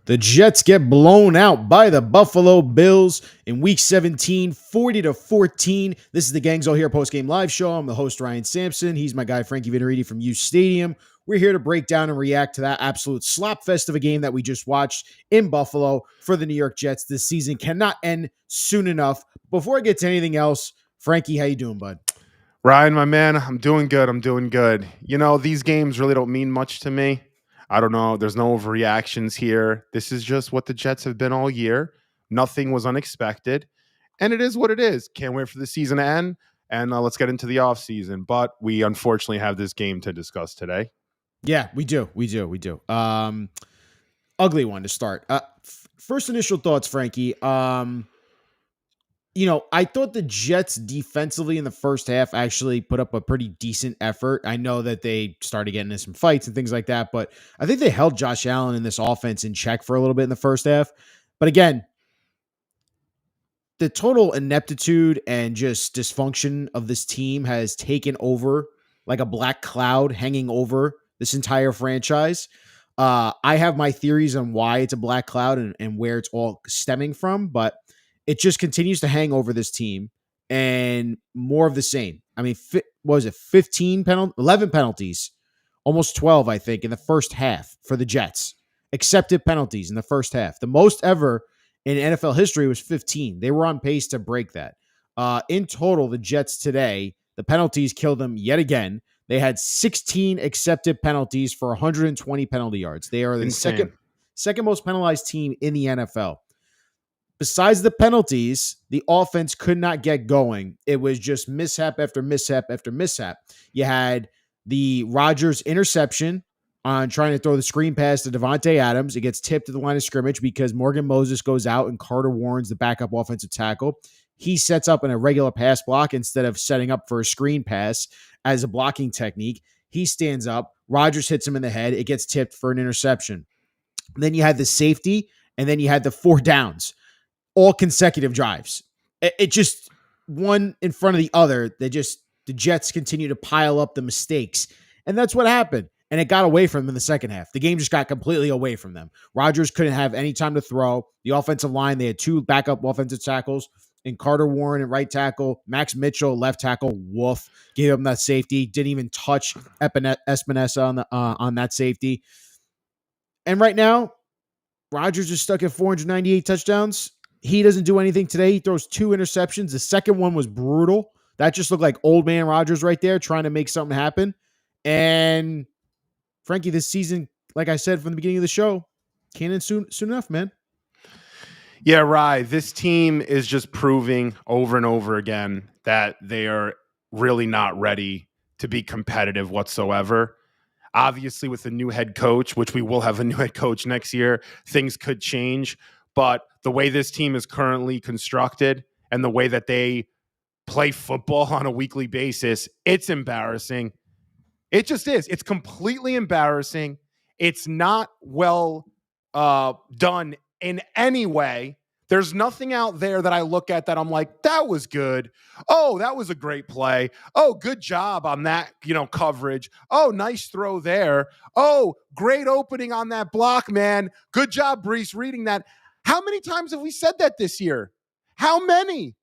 The Jets get blown out by the Buffalo Bills in Week 17, 40-14. This is the Gangs All Here postgame live show. I'm the host, Ryan Sampson. He's my guy, Frankie Vittorini from U Stadium. We're here to break down and react to that absolute slop fest of a game that we just watched in Buffalo for the New York Jets. This season cannot end soon enough. Before I get to anything else, Frankie, how you doing, bud? Ryan, my man, I'm doing good. You know, these games really don't mean much to me. I don't know. There's no overreactions here. This is just what the Jets have been all year. Nothing was unexpected. And it is what it is. Can't wait for the season to end. And let's get into the offseason. But we unfortunately have this game to discuss today. Yeah, we do. Ugly one to start. First initial thoughts, Frankie. I thought the Jets defensively in the first half actually put up a pretty decent effort. I know that they started getting into some fights and things like that, but I think they held Josh Allen in this offense in check for a little bit in the first half. But again, the total ineptitude and just dysfunction of this team has taken over like a black cloud hanging over this entire franchise. I have my theories on why it's a black cloud and where it's all stemming from, but it just continues to hang over this team and more of the same. I mean, what was it? 11 penalties, almost 12, I think, in the first half for the Jets. Accepted penalties in the first half. The most ever in NFL history was 15. They were on pace to break that. In total, the Jets today, the penalties killed them yet again. They had 16 accepted penalties for 120 penalty yards. They are the second most penalized team in the NFL. Besides the penalties, the offense could not get going. It was just mishap after mishap after mishap. You had the Rodgers interception on trying to throw the screen pass to Davante Adams. It gets tipped to the line of scrimmage because Morgan Moses goes out and Carter Warren's the backup offensive tackle. He sets up an irregular pass block instead of setting up for a screen pass as a blocking technique. He stands up. Rodgers hits him in the head. It gets tipped for an interception. Then you had the safety, and then you had the 4 downs. All consecutive drives. It just one in front of the other. The Jets continue to pile up the mistakes. And that's what happened. And it got away from them in the second half. The game just got completely away from them. Rodgers couldn't have any time to throw. The offensive line, they had 2 backup offensive tackles in Carter Warren at right tackle, Max Mitchell, left tackle, woof, gave him that safety. Didn't even touch Espinosa on that safety. And right now, Rodgers is stuck at 498 touchdowns. He doesn't do anything today. He throws 2 interceptions. The second one was brutal. That just looked like old man Rodgers right there trying to make something happen. And Frankie, this season, like I said from the beginning of the show, can't end soon enough, man. Yeah, right. This team is just proving over and over again that they are really not ready to be competitive whatsoever. Obviously, with a new head coach, which we will have a new head coach next year, things could change. But the way this team is currently constructed and the way that they play football on a weekly basis, it's embarrassing. It just is. It's completely embarrassing. It's not well done in any way. There's nothing out there that I look at that I'm like, that was good. Oh, that was a great play. Oh, good job on that, coverage. Oh, nice throw there. Oh, great opening on that block, man. Good job, Brees, reading that. How many times have we said that this year? How many?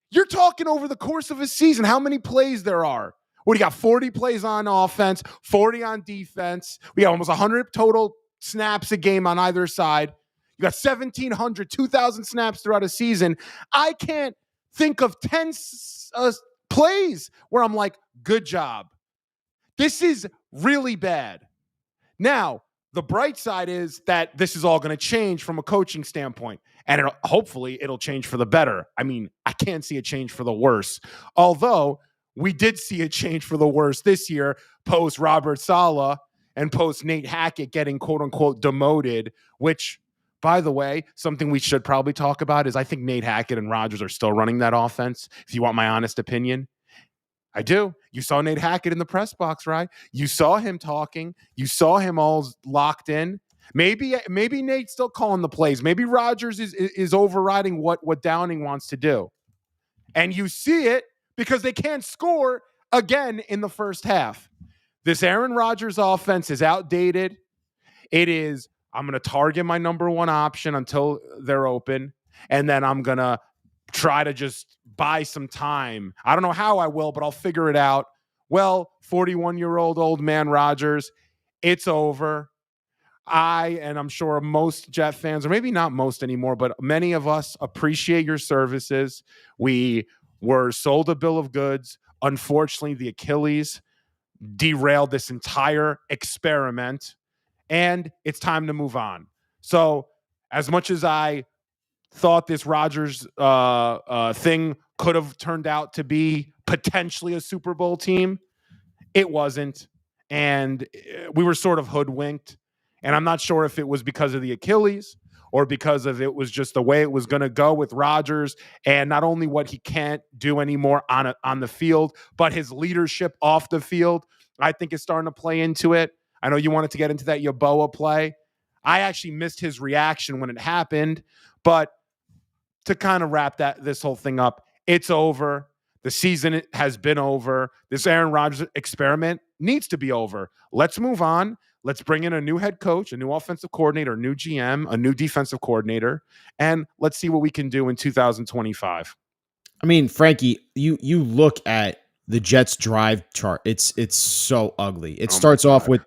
You're talking over the course of a season, how many plays there are. What do you got? 40 plays on offense, 40 on defense. We got almost 100 total snaps a game on either side. You got 1,700, 2,000 snaps throughout a season. I can't think of 10 plays where I'm like, good job. This is really bad. Now, the bright side is that this is all going to change from a coaching standpoint, and hopefully it'll change for the better. I mean, I can't see a change for the worse, although we did see a change for the worse this year post Robert Saleh and post Nate Hackett getting quote-unquote demoted, which, by the way, something we should probably talk about is I think Nate Hackett and Rodgers are still running that offense, if you want my honest opinion. I do. You saw Nate Hackett in the press box, right? You saw him talking. You saw him all locked in. Maybe Nate's still calling the plays. Maybe Rodgers is overriding what Downing wants to do. And you see it because they can't score again in the first half. This Aaron Rodgers offense is outdated. It is I'm going to target my number one option until they're open. And then I'm going to try to just buy some time. I don't know how I will, but I'll figure it out. Well, 41-year-old old man Rodgers, it's over. And I'm sure most Jet fans, or maybe not most anymore, but many of us appreciate your services. We were sold a bill of goods. Unfortunately, the Achilles derailed this entire experiment, and it's time to move on. So as much as I thought this Rodgers thing could have turned out to be potentially a Super Bowl team, it wasn't. And we were sort of hoodwinked. And I'm not sure if it was because of the Achilles or because of it was just the way it was going to go with Rodgers, and not only what he can't do anymore on the field, but his leadership off the field, I think is starting to play into it. I know you wanted to get into that Yeboah play. I actually missed his reaction when it happened, but to kind of wrap this whole thing up, it's over. The season has been over. This Aaron Rodgers experiment needs to be over. Let's move on. Let's bring in a new head coach, a new offensive coordinator, a new GM, a new defensive coordinator, and let's see what we can do in 2025. I mean, Frankie, you look at the Jets drive chart. It's so ugly. It starts off with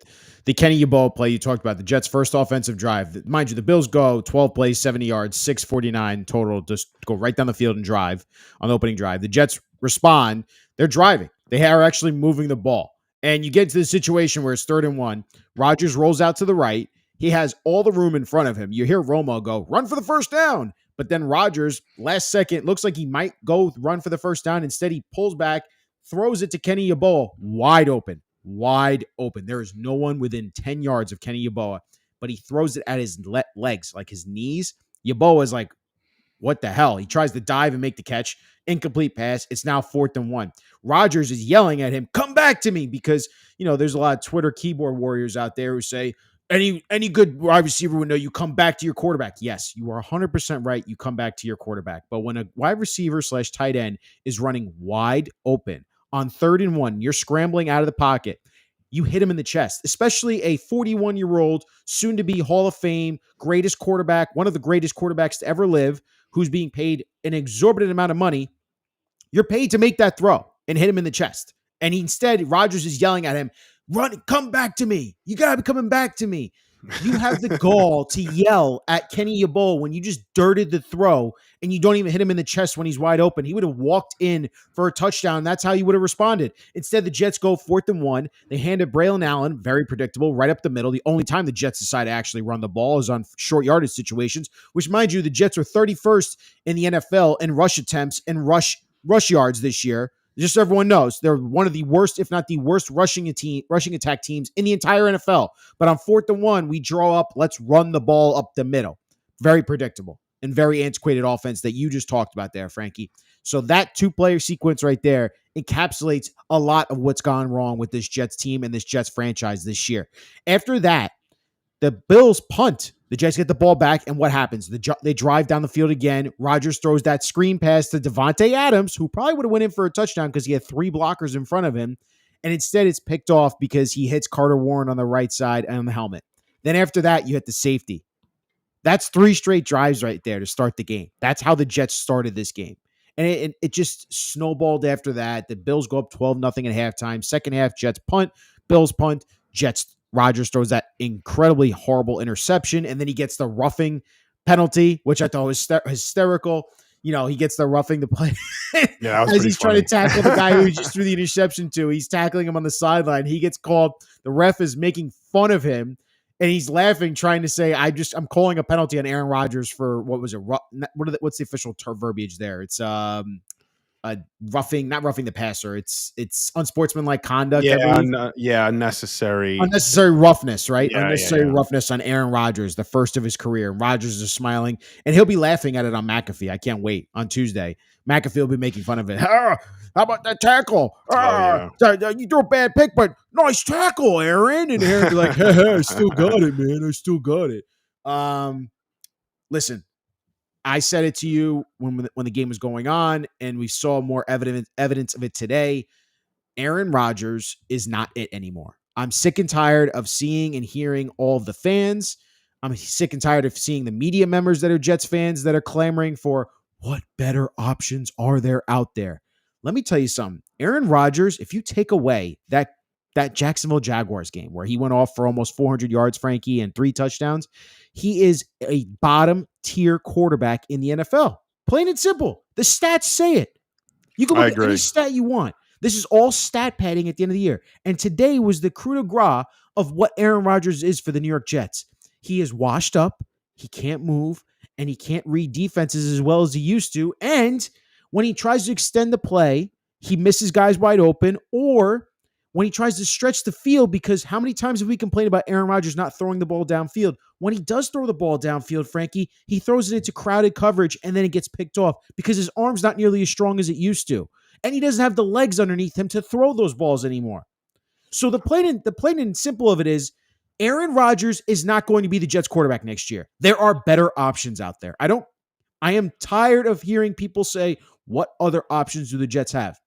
the Kenny Yeboah play you talked about, the Jets' first offensive drive. Mind you, the Bills go 12 plays, 70 yards, 649 total, just go right down the field and drive on the opening drive. The Jets respond. They're driving. They are actually moving the ball. And you get to the situation where it's 3rd and 1. Rodgers rolls out to the right. He has all the room in front of him. You hear Romo go, run for the first down. But then Rodgers, last second, looks like he might go run for the first down. Instead, he pulls back, throws it to Kenny Yeboah, wide open. There is no one within 10 yards of Kenny Yeboah, but he throws it at his legs, like his knees. Yeboah is like, what the hell? He tries to dive and make the catch. Incomplete pass. It's now 4th and 1. Rodgers is yelling at him, come back to me, because, there's a lot of Twitter keyboard warriors out there who say, any good wide receiver would know you come back to your quarterback. Yes, you are 100% right. You come back to your quarterback. But when a wide receiver / tight end is running wide open on 3rd and 1, you're scrambling out of the pocket, you hit him in the chest, especially a 41-year-old, soon-to-be Hall of Fame, greatest quarterback, one of the greatest quarterbacks to ever live, who's being paid an exorbitant amount of money. You're paid to make that throw and hit him in the chest. And instead, Rodgers is yelling at him, run, come back to me. You got to be coming back to me. You have the gall to yell at Kenny Yeboah when you just dirted the throw and you don't even hit him in the chest when he's wide open. He would have walked in for a touchdown. That's how you would have responded. Instead, the Jets go 4th and 1. They hand it Braylon Allen, very predictable, right up the middle. The only time the Jets decide to actually run the ball is on short yardage situations, which, mind you, the Jets are 31st in the NFL in rush attempts and rush yards this year. Just so everyone knows, they're one of the worst, if not the worst, rushing attack teams in the entire NFL. But on 4th and 1, we draw up, let's run the ball up the middle. Very predictable and very antiquated offense that you just talked about there, Frankie. So that 2-player sequence right there encapsulates a lot of what's gone wrong with this Jets team and this Jets franchise this year. After that, the Bills punt. The Jets get the ball back, and what happens? They drive down the field again. Rodgers throws that screen pass to Davante Adams, who probably would have went in for a touchdown because he had 3 blockers in front of him, and instead it's picked off because he hits Carter Warren on the right side and on the helmet. Then after that, you hit the safety. That's 3 straight drives right there to start the game. That's how the Jets started this game. And it just snowballed after that. The Bills go up 12-0 at halftime. Second half, Jets punt, Bills punt, Jets. Rodgers throws that incredibly horrible interception, and then he gets the roughing penalty, which I thought was hysterical. He gets the roughing the play as he's trying to tackle the guy who he just threw the interception to. He's tackling him on the sideline. He gets called. The ref is making fun of him, and he's laughing, trying to say, I'm calling a penalty on Aaron Rodgers for, what was it? What's the official verbiage there? It's not roughing the passer. It's unsportsmanlike conduct. Unnecessary roughness, right? Unnecessary roughness on Aaron Rodgers, the first of his career. And Rodgers is smiling, and he'll be laughing at it on McAfee. I can't wait on Tuesday. McAfee will be making fun of it. How about that tackle? You threw a bad pick, but nice tackle, Aaron. And Aaron be like, hey, I still got it, man. I still got it. Listen. I said it to you when the game was going on, and we saw more evidence of it today. Aaron Rodgers is not it anymore. I'm sick and tired of seeing and hearing all of the fans. I'm sick and tired of seeing the media members that are Jets fans that are clamoring for what better options are there out there. Let me tell you something. Aaron Rodgers, if you take away that Jacksonville Jaguars game where he went off for almost 400 yards, Frankie, and 3 touchdowns, he is a bottom tier quarterback in the NFL. Plain and simple. The stats say it. You can I look at any agree. stat you want. This is all stat padding at the end of the year. And today was the coup de grace of what Aaron Rodgers is for the New York Jets. He is washed up. He can't move, and he can't read defenses as well as he used to. And when he tries to extend the play, he misses guys wide open, or when he tries to stretch the field, because how many times have we complained about Aaron Rodgers not throwing the ball downfield? When he does throw the ball downfield, Frankie, he throws it into crowded coverage and then it gets picked off because his arm's not nearly as strong as it used to. And he doesn't have the legs underneath him to throw those balls anymore. So the plain and simple of it is Aaron Rodgers is not going to be the Jets quarterback next year. There are better options out there. I am tired of hearing people say, what other options do the Jets have?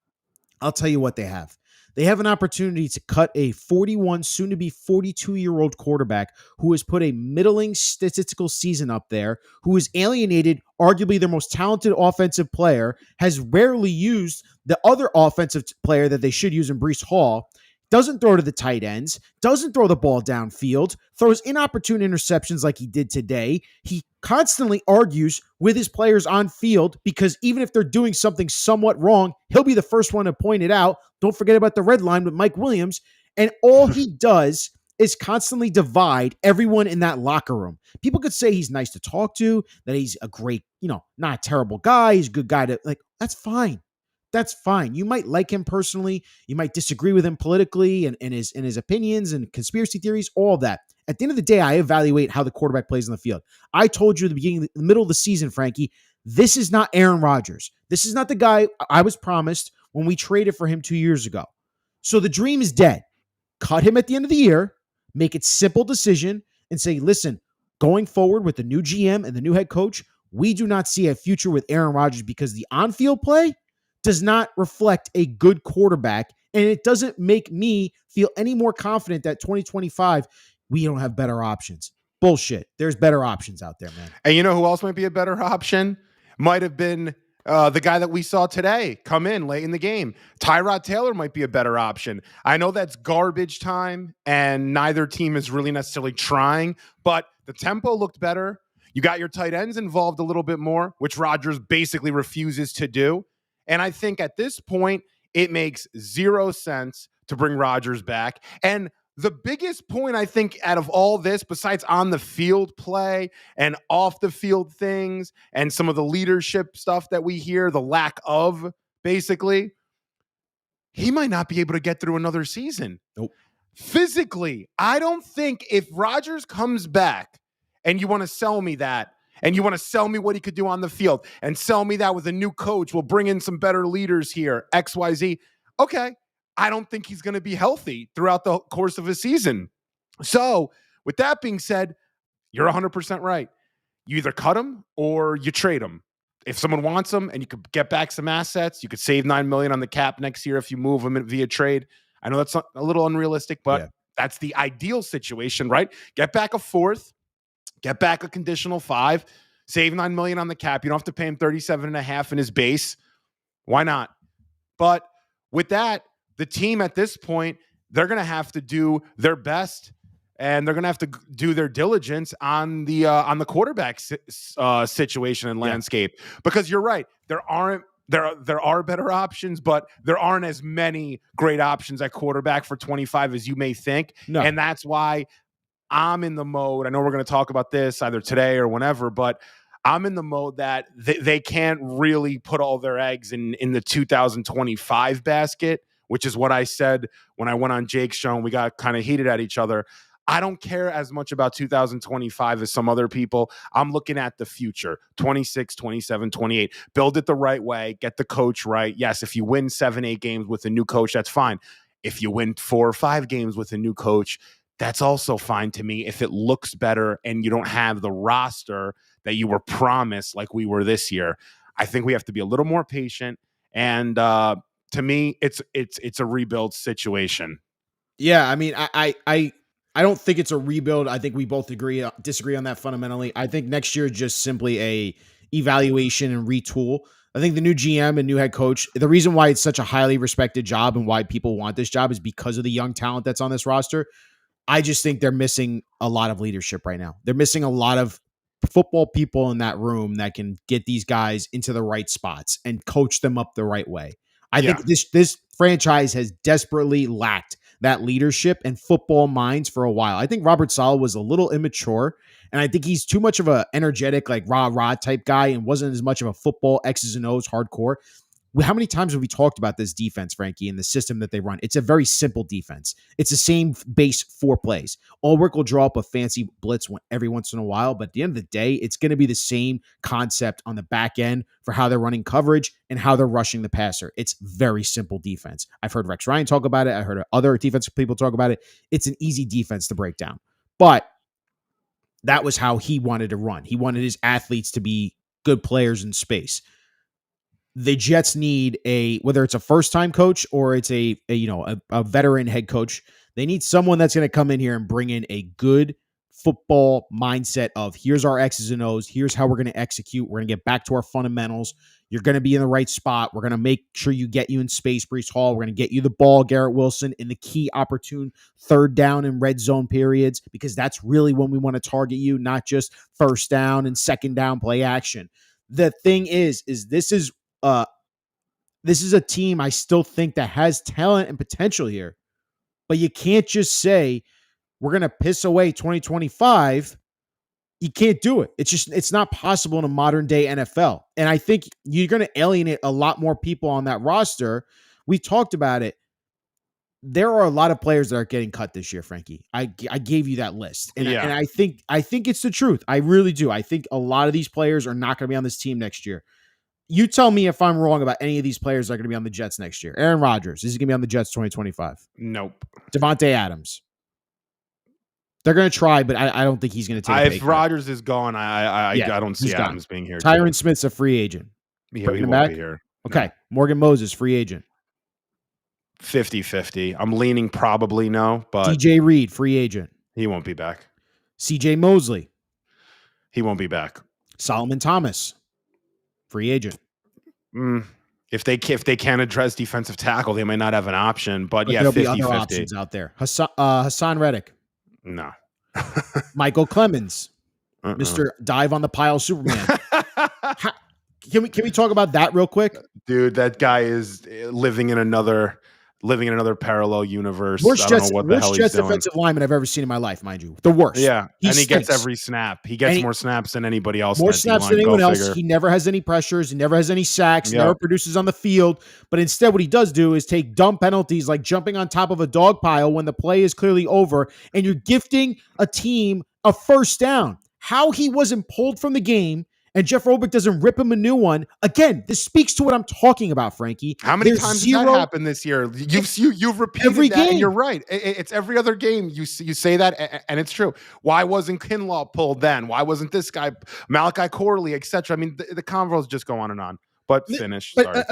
I'll tell you what they have. They have an opportunity to cut a 41, soon to be 42-year-old quarterback who has put a middling statistical season up there, who has alienated arguably their most talented offensive player, has rarely used the other offensive player that they should use in Breece Hall, doesn't throw to the tight ends, doesn't throw the ball downfield, throws inopportune interceptions like he did today. He constantly argues with his players on field because even if they're doing something somewhat wrong, he'll be the first one to point it out. Don't forget about the red line with Mike Williams. And all he does is constantly divide everyone in that locker room. People could say he's nice to talk to, that he's a great, not a terrible guy. He's a good guy that's fine. That's fine. You might like him personally. You might disagree with him politically and his opinions and conspiracy theories, all of that. At the end of the day, I evaluate how the quarterback plays on the field. I told you at the middle of the season, Frankie, this is not Aaron Rodgers. This is not the guy I was promised when we traded for him 2 years ago. So the dream is dead. Cut him at the end of the year, make it simple decision, and say, listen, going forward with the new GM and the new head coach, we do not see a future with Aaron Rodgers because the on-field play does not reflect a good quarterback, and it doesn't make me feel any more confident that 2025, we don't have better options. Bullshit. There's better options out there, man. And you know who else might be a better option? Might have been the guy that we saw today come in late in the game. Tyrod Taylor might be a better option. I know that's garbage time, and neither team is really necessarily trying, but the tempo looked better. You got your tight ends involved a little bit more, which Rodgers basically refuses to do. And I think at this point, it makes zero sense to bring Rodgers back. And the biggest point, I think, out of all this, besides on the field play and off the field things and some of the leadership stuff that we hear, the lack of, basically, he might not be able to get through another season. Nope. Physically, I don't think if Rodgers comes back and you want to sell me that, and you want to sell me what he could do on the field and sell me that with a new coach, we'll bring in some better leaders here, XYZ. Okay. I don't think he's going to be healthy throughout the course of a season. So with that being said, you're 100% right. You either cut him or you trade him. If someone wants him and you could get back some assets, you could save $9 million on the cap next year if you move him via trade. I know that's a little unrealistic, but that's the ideal situation, right? Get back a fourth. Get back a conditional 5, save $9 million on the cap. You don't have to pay him $37.5 in his base. Why not? But with that, the team at this point, they're going to have to do their best, and they're going to have to do their diligence on the quarterback situation and landscape. Because you're right, there are better options, but there aren't as many great options at quarterback for 25 as you may think. No. And that's why I'm in the mode. I know we're going to talk about this either today or whenever, but I'm in the mode that they can't really put all their eggs in the 2025 basket, which is what I said when I went on Jake's show and we got kind of heated at each other. I don't care as much about 2025 as some other people. I'm looking at the future, 26, 27, 28. Build it the right way. Get the coach right. Yes, if you win 7, 8 games with a new coach, that's fine. If you win 4 or 5 games with a new coach, that's also fine to me if it looks better and you don't have the roster that you were promised like we were this year. I think we have to be a little more patient. And to me, it's a rebuild situation. Yeah, I mean, I I don't think it's a rebuild. I think we both disagree on that fundamentally. I think next year is just simply a evaluation and retool. I think the new GM and new head coach, the reason why it's such a highly respected job and why people want this job is because of the young talent that's on this roster. I just think they're missing a lot of leadership right now. They're missing a lot of football people in that room that can get these guys into the right spots and coach them up the right way. I think this franchise has desperately lacked that leadership and football minds for a while. I think Robert Saleh was a little immature, and I think he's too much of a energetic, like rah-rah type guy and wasn't as much of a football X's and O's hardcore. How many times have we talked about this defense, Frankie, and the system that they run? It's a very simple defense. It's the same base 4 plays. Ulrich will draw up a fancy blitz every once in a while, but at the end of the day, it's going to be the same concept on the back end for how they're running coverage and how they're rushing the passer. It's very simple defense. I've heard Rex Ryan talk about it. I heard other defensive people talk about it. It's an easy defense to break down. But that was how he wanted to run. He wanted his athletes to be good players in space. The Jets need whether it's a first-time coach or it's a veteran head coach, they need someone that's going to come in here and bring in a good football mindset of here's our X's and O's, here's how we're going to execute, we're going to get back to our fundamentals, you're going to be in the right spot, we're going to make sure you get you in space, Breece Hall, we're going to get you the ball, Garrett Wilson, in the key opportune third down and red zone periods, because that's really when we want to target you, not just first down and second down play action. The thing is this is a team I still think that has talent and potential here, but you can't just say we're going to piss away 2025. You can't do it. It's not possible in a modern day NFL. And I think you're going to alienate a lot more people on that roster. We talked about it. There are a lot of players that are getting cut this year, Frankie. I gave you that list. And I think it's the truth. I really do. I think a lot of these players are not going to be on this team next year. You tell me if I'm wrong about any of these players that are going to be on the Jets next year. Aaron Rodgers, is he going to be on the Jets 2025? Nope. Davante Adams. They're going to try, but I don't think he's going to take a pay If cut. Rodgers is gone, I don't see Adams being here. Tyron Smith's a free agent. Yeah, he won't be here. Okay. No. Morgan Moses, free agent. 50-50. I'm leaning probably no, but DJ Reed, free agent. He won't be back. CJ Mosley. He won't be back. Solomon Thomas, free agent. If they can't address defensive tackle, they might not have an option. But yeah, there'll 50-50. be other options out there. Hassan Reddick. No. Michael Clemens. Mr. Dive on the Pile Superman. Can we talk about that real quick? Dude, that guy is living in another parallel universe. I don't know what the hell he's Jets doing. Defensive lineman I've ever seen in my life, mind you. The worst. Yeah, and he gets every snap. He gets more snaps than anybody else. More snaps than anyone else. He never has any pressures. He never has any sacks. Never produces on the field. But instead, what he does do is take dumb penalties like jumping on top of a dog pile when the play is clearly over, and you're gifting a team a first down. How he wasn't pulled from the game and Jeff Robick doesn't rip him a new one. Again, this speaks to what I'm talking about, Frankie. How many times has that happened this year? You've repeated every that, game. And you're right. It's every other game. You say that, and it's true. Why wasn't Kinlaw pulled then? Why wasn't this guy, Malachi Corley, etc.? I mean, the convos just go on and on. But finish. But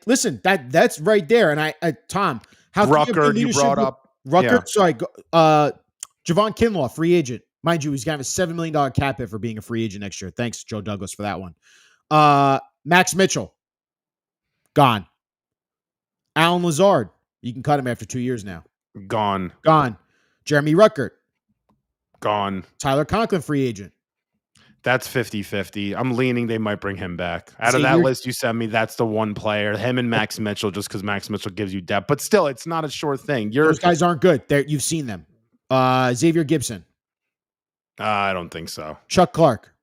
listen, that's right there. And I Tom, how Rucker, you brought up Rucker. Yeah. Sorry, Javon Kinlaw, free agent. Mind you, he's going to have a $7 million cap hit for being a free agent next year. Thanks, Joe Douglas, for that one. Max Mitchell, gone. Alan Lazard, you can cut him after 2 years now. Gone. Jeremy Ruckert, gone. Tyler Conklin, free agent. That's 50-50. I'm leaning they might bring him back. Out of that list you sent me, that's the one player. Him and Max Mitchell, just because Max Mitchell gives you depth. But still, it's not a sure thing. Those guys aren't good. You've seen them. Xavier Gibson. I don't think so. Chuck Clark.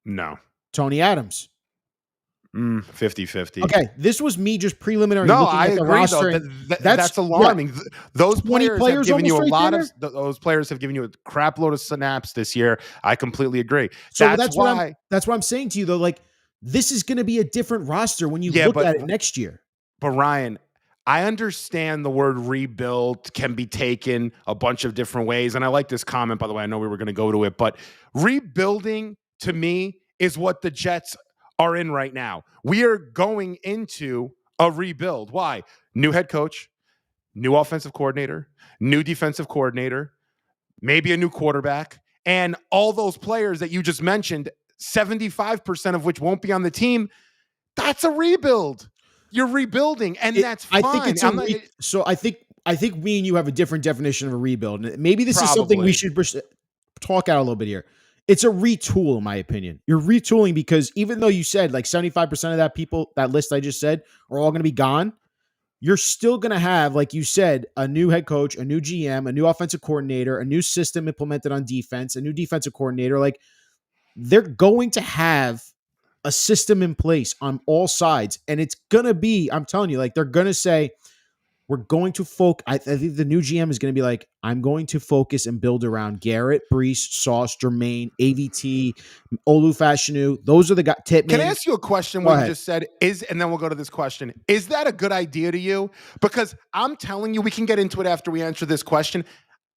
No. Tony Adams. 50-50. Okay, this was me just preliminary. No, looking I at the agree. roster. That's alarming. What? Those players have given you a lot there? of. Those players have given you a crap load of snaps this year. I completely agree. So that's why. That's what I'm saying to you though. Like, this is going to be a different roster when you look at it next year. But Ryan, I understand the word rebuild can be taken a bunch of different ways. And I like this comment, by the way. I know we were going to go to it, but rebuilding to me is what the Jets are in right now. We are going into a rebuild. Why? New head coach, new offensive coordinator, new defensive coordinator, maybe a new quarterback, and all those players that you just mentioned, 75% of which won't be on the team, that's a rebuild. You're rebuilding, and that's fine. I think I think me and you have a different definition of a rebuild. And maybe this is something we should talk out a little bit here. It's a retool, in my opinion. You're retooling because even though you said like 75% of that list I just said are all going to be gone, you're still going to have, like you said, a new head coach, a new GM, a new offensive coordinator, a new system implemented on defense, a new defensive coordinator. Like they're going to have a system in place on all sides. And it's going to be, I'm telling you, like they're going to say, we're going to focus. I think the new GM is going to be like, I'm going to focus and build around Garrett, Brees, Sauce, Jermaine, AVT, Olufashinu. Those are the guys. Titman. Can I ask you a question? What you just said is, and then we'll go to this question. Is that a good idea to you? Because I'm telling you, we can get into it after we answer this question.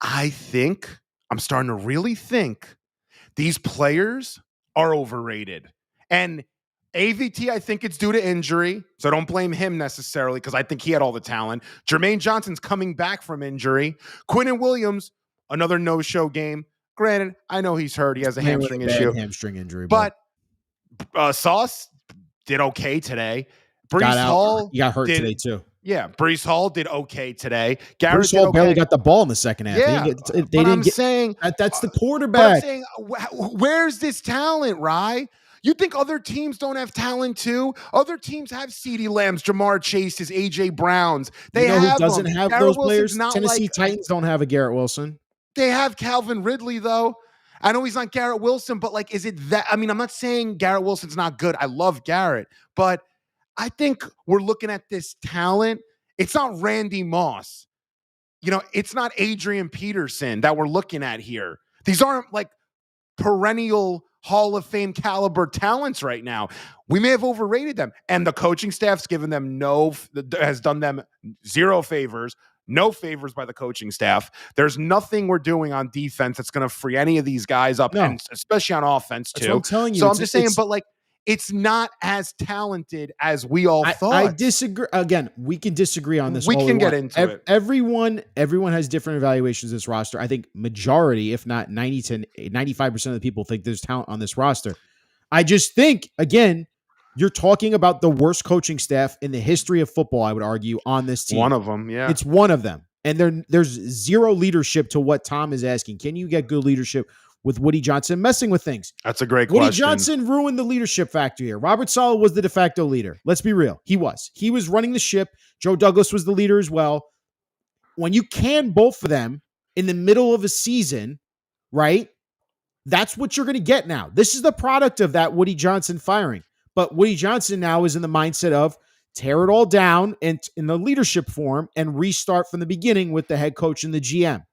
I'm starting to really think these players are overrated. And AVT, I think it's due to injury, so I don't blame him necessarily because I think he had all the talent. Jermaine Johnson's coming back from injury. Quinnen Williams, another no-show game. Granted, I know he's hurt. He has a hamstring issue. Hamstring injury. But Sauce did okay today. Brees Hall he got hurt today too. Yeah, Brees Hall did okay today. Garrett Brees Hall barely got the ball in the second half. Yeah, that's the quarterback. I'm saying, where's this talent, Rye? You think other teams don't have talent too? Other teams have CeeDee Lambs, Jamar Chases, AJ Browns. They who doesn't have those players? Tennessee Titans don't have a Garrett Wilson. They have Calvin Ridley though. I know he's not Garrett Wilson, but like, is it that? I mean, I'm not saying Garrett Wilson's not good. I love Garrett, but I think we're looking at this talent. It's not Randy Moss. It's not Adrian Peterson that we're looking at here. These aren't like perennial Hall of Fame caliber talents right now. We may have overrated them, and the coaching staff's given them has done them zero favors. No favors by the coaching staff. There's nothing we're doing on defense that's going to free any of these guys up, and especially on offense too. That's what I'm telling you. So I'm just saying, but like, it's not as talented as we all thought. I disagree. Again, we can disagree on this. We can get into it. Everyone has different evaluations of this roster. I think majority, if not 90 to 95% of the people think there's talent on this roster. I just think, again, you're talking about the worst coaching staff in the history of football, I would argue, on this team. One of them, yeah. It's one of them. And there's zero leadership to what Tom is asking. Can you get good leadership with Woody Johnson messing with things? That's a great question. Woody Johnson ruined the leadership factor here. Robert Saleh was the de facto leader. Let's be real. He was running the ship. Joe Douglas was the leader as well. When you can both of them in the middle of a season, right? That's what you're going to get now. This is the product of that Woody Johnson firing. But Woody Johnson now is in the mindset of tear it all down and in the leadership form and restart from the beginning with the head coach and the GM.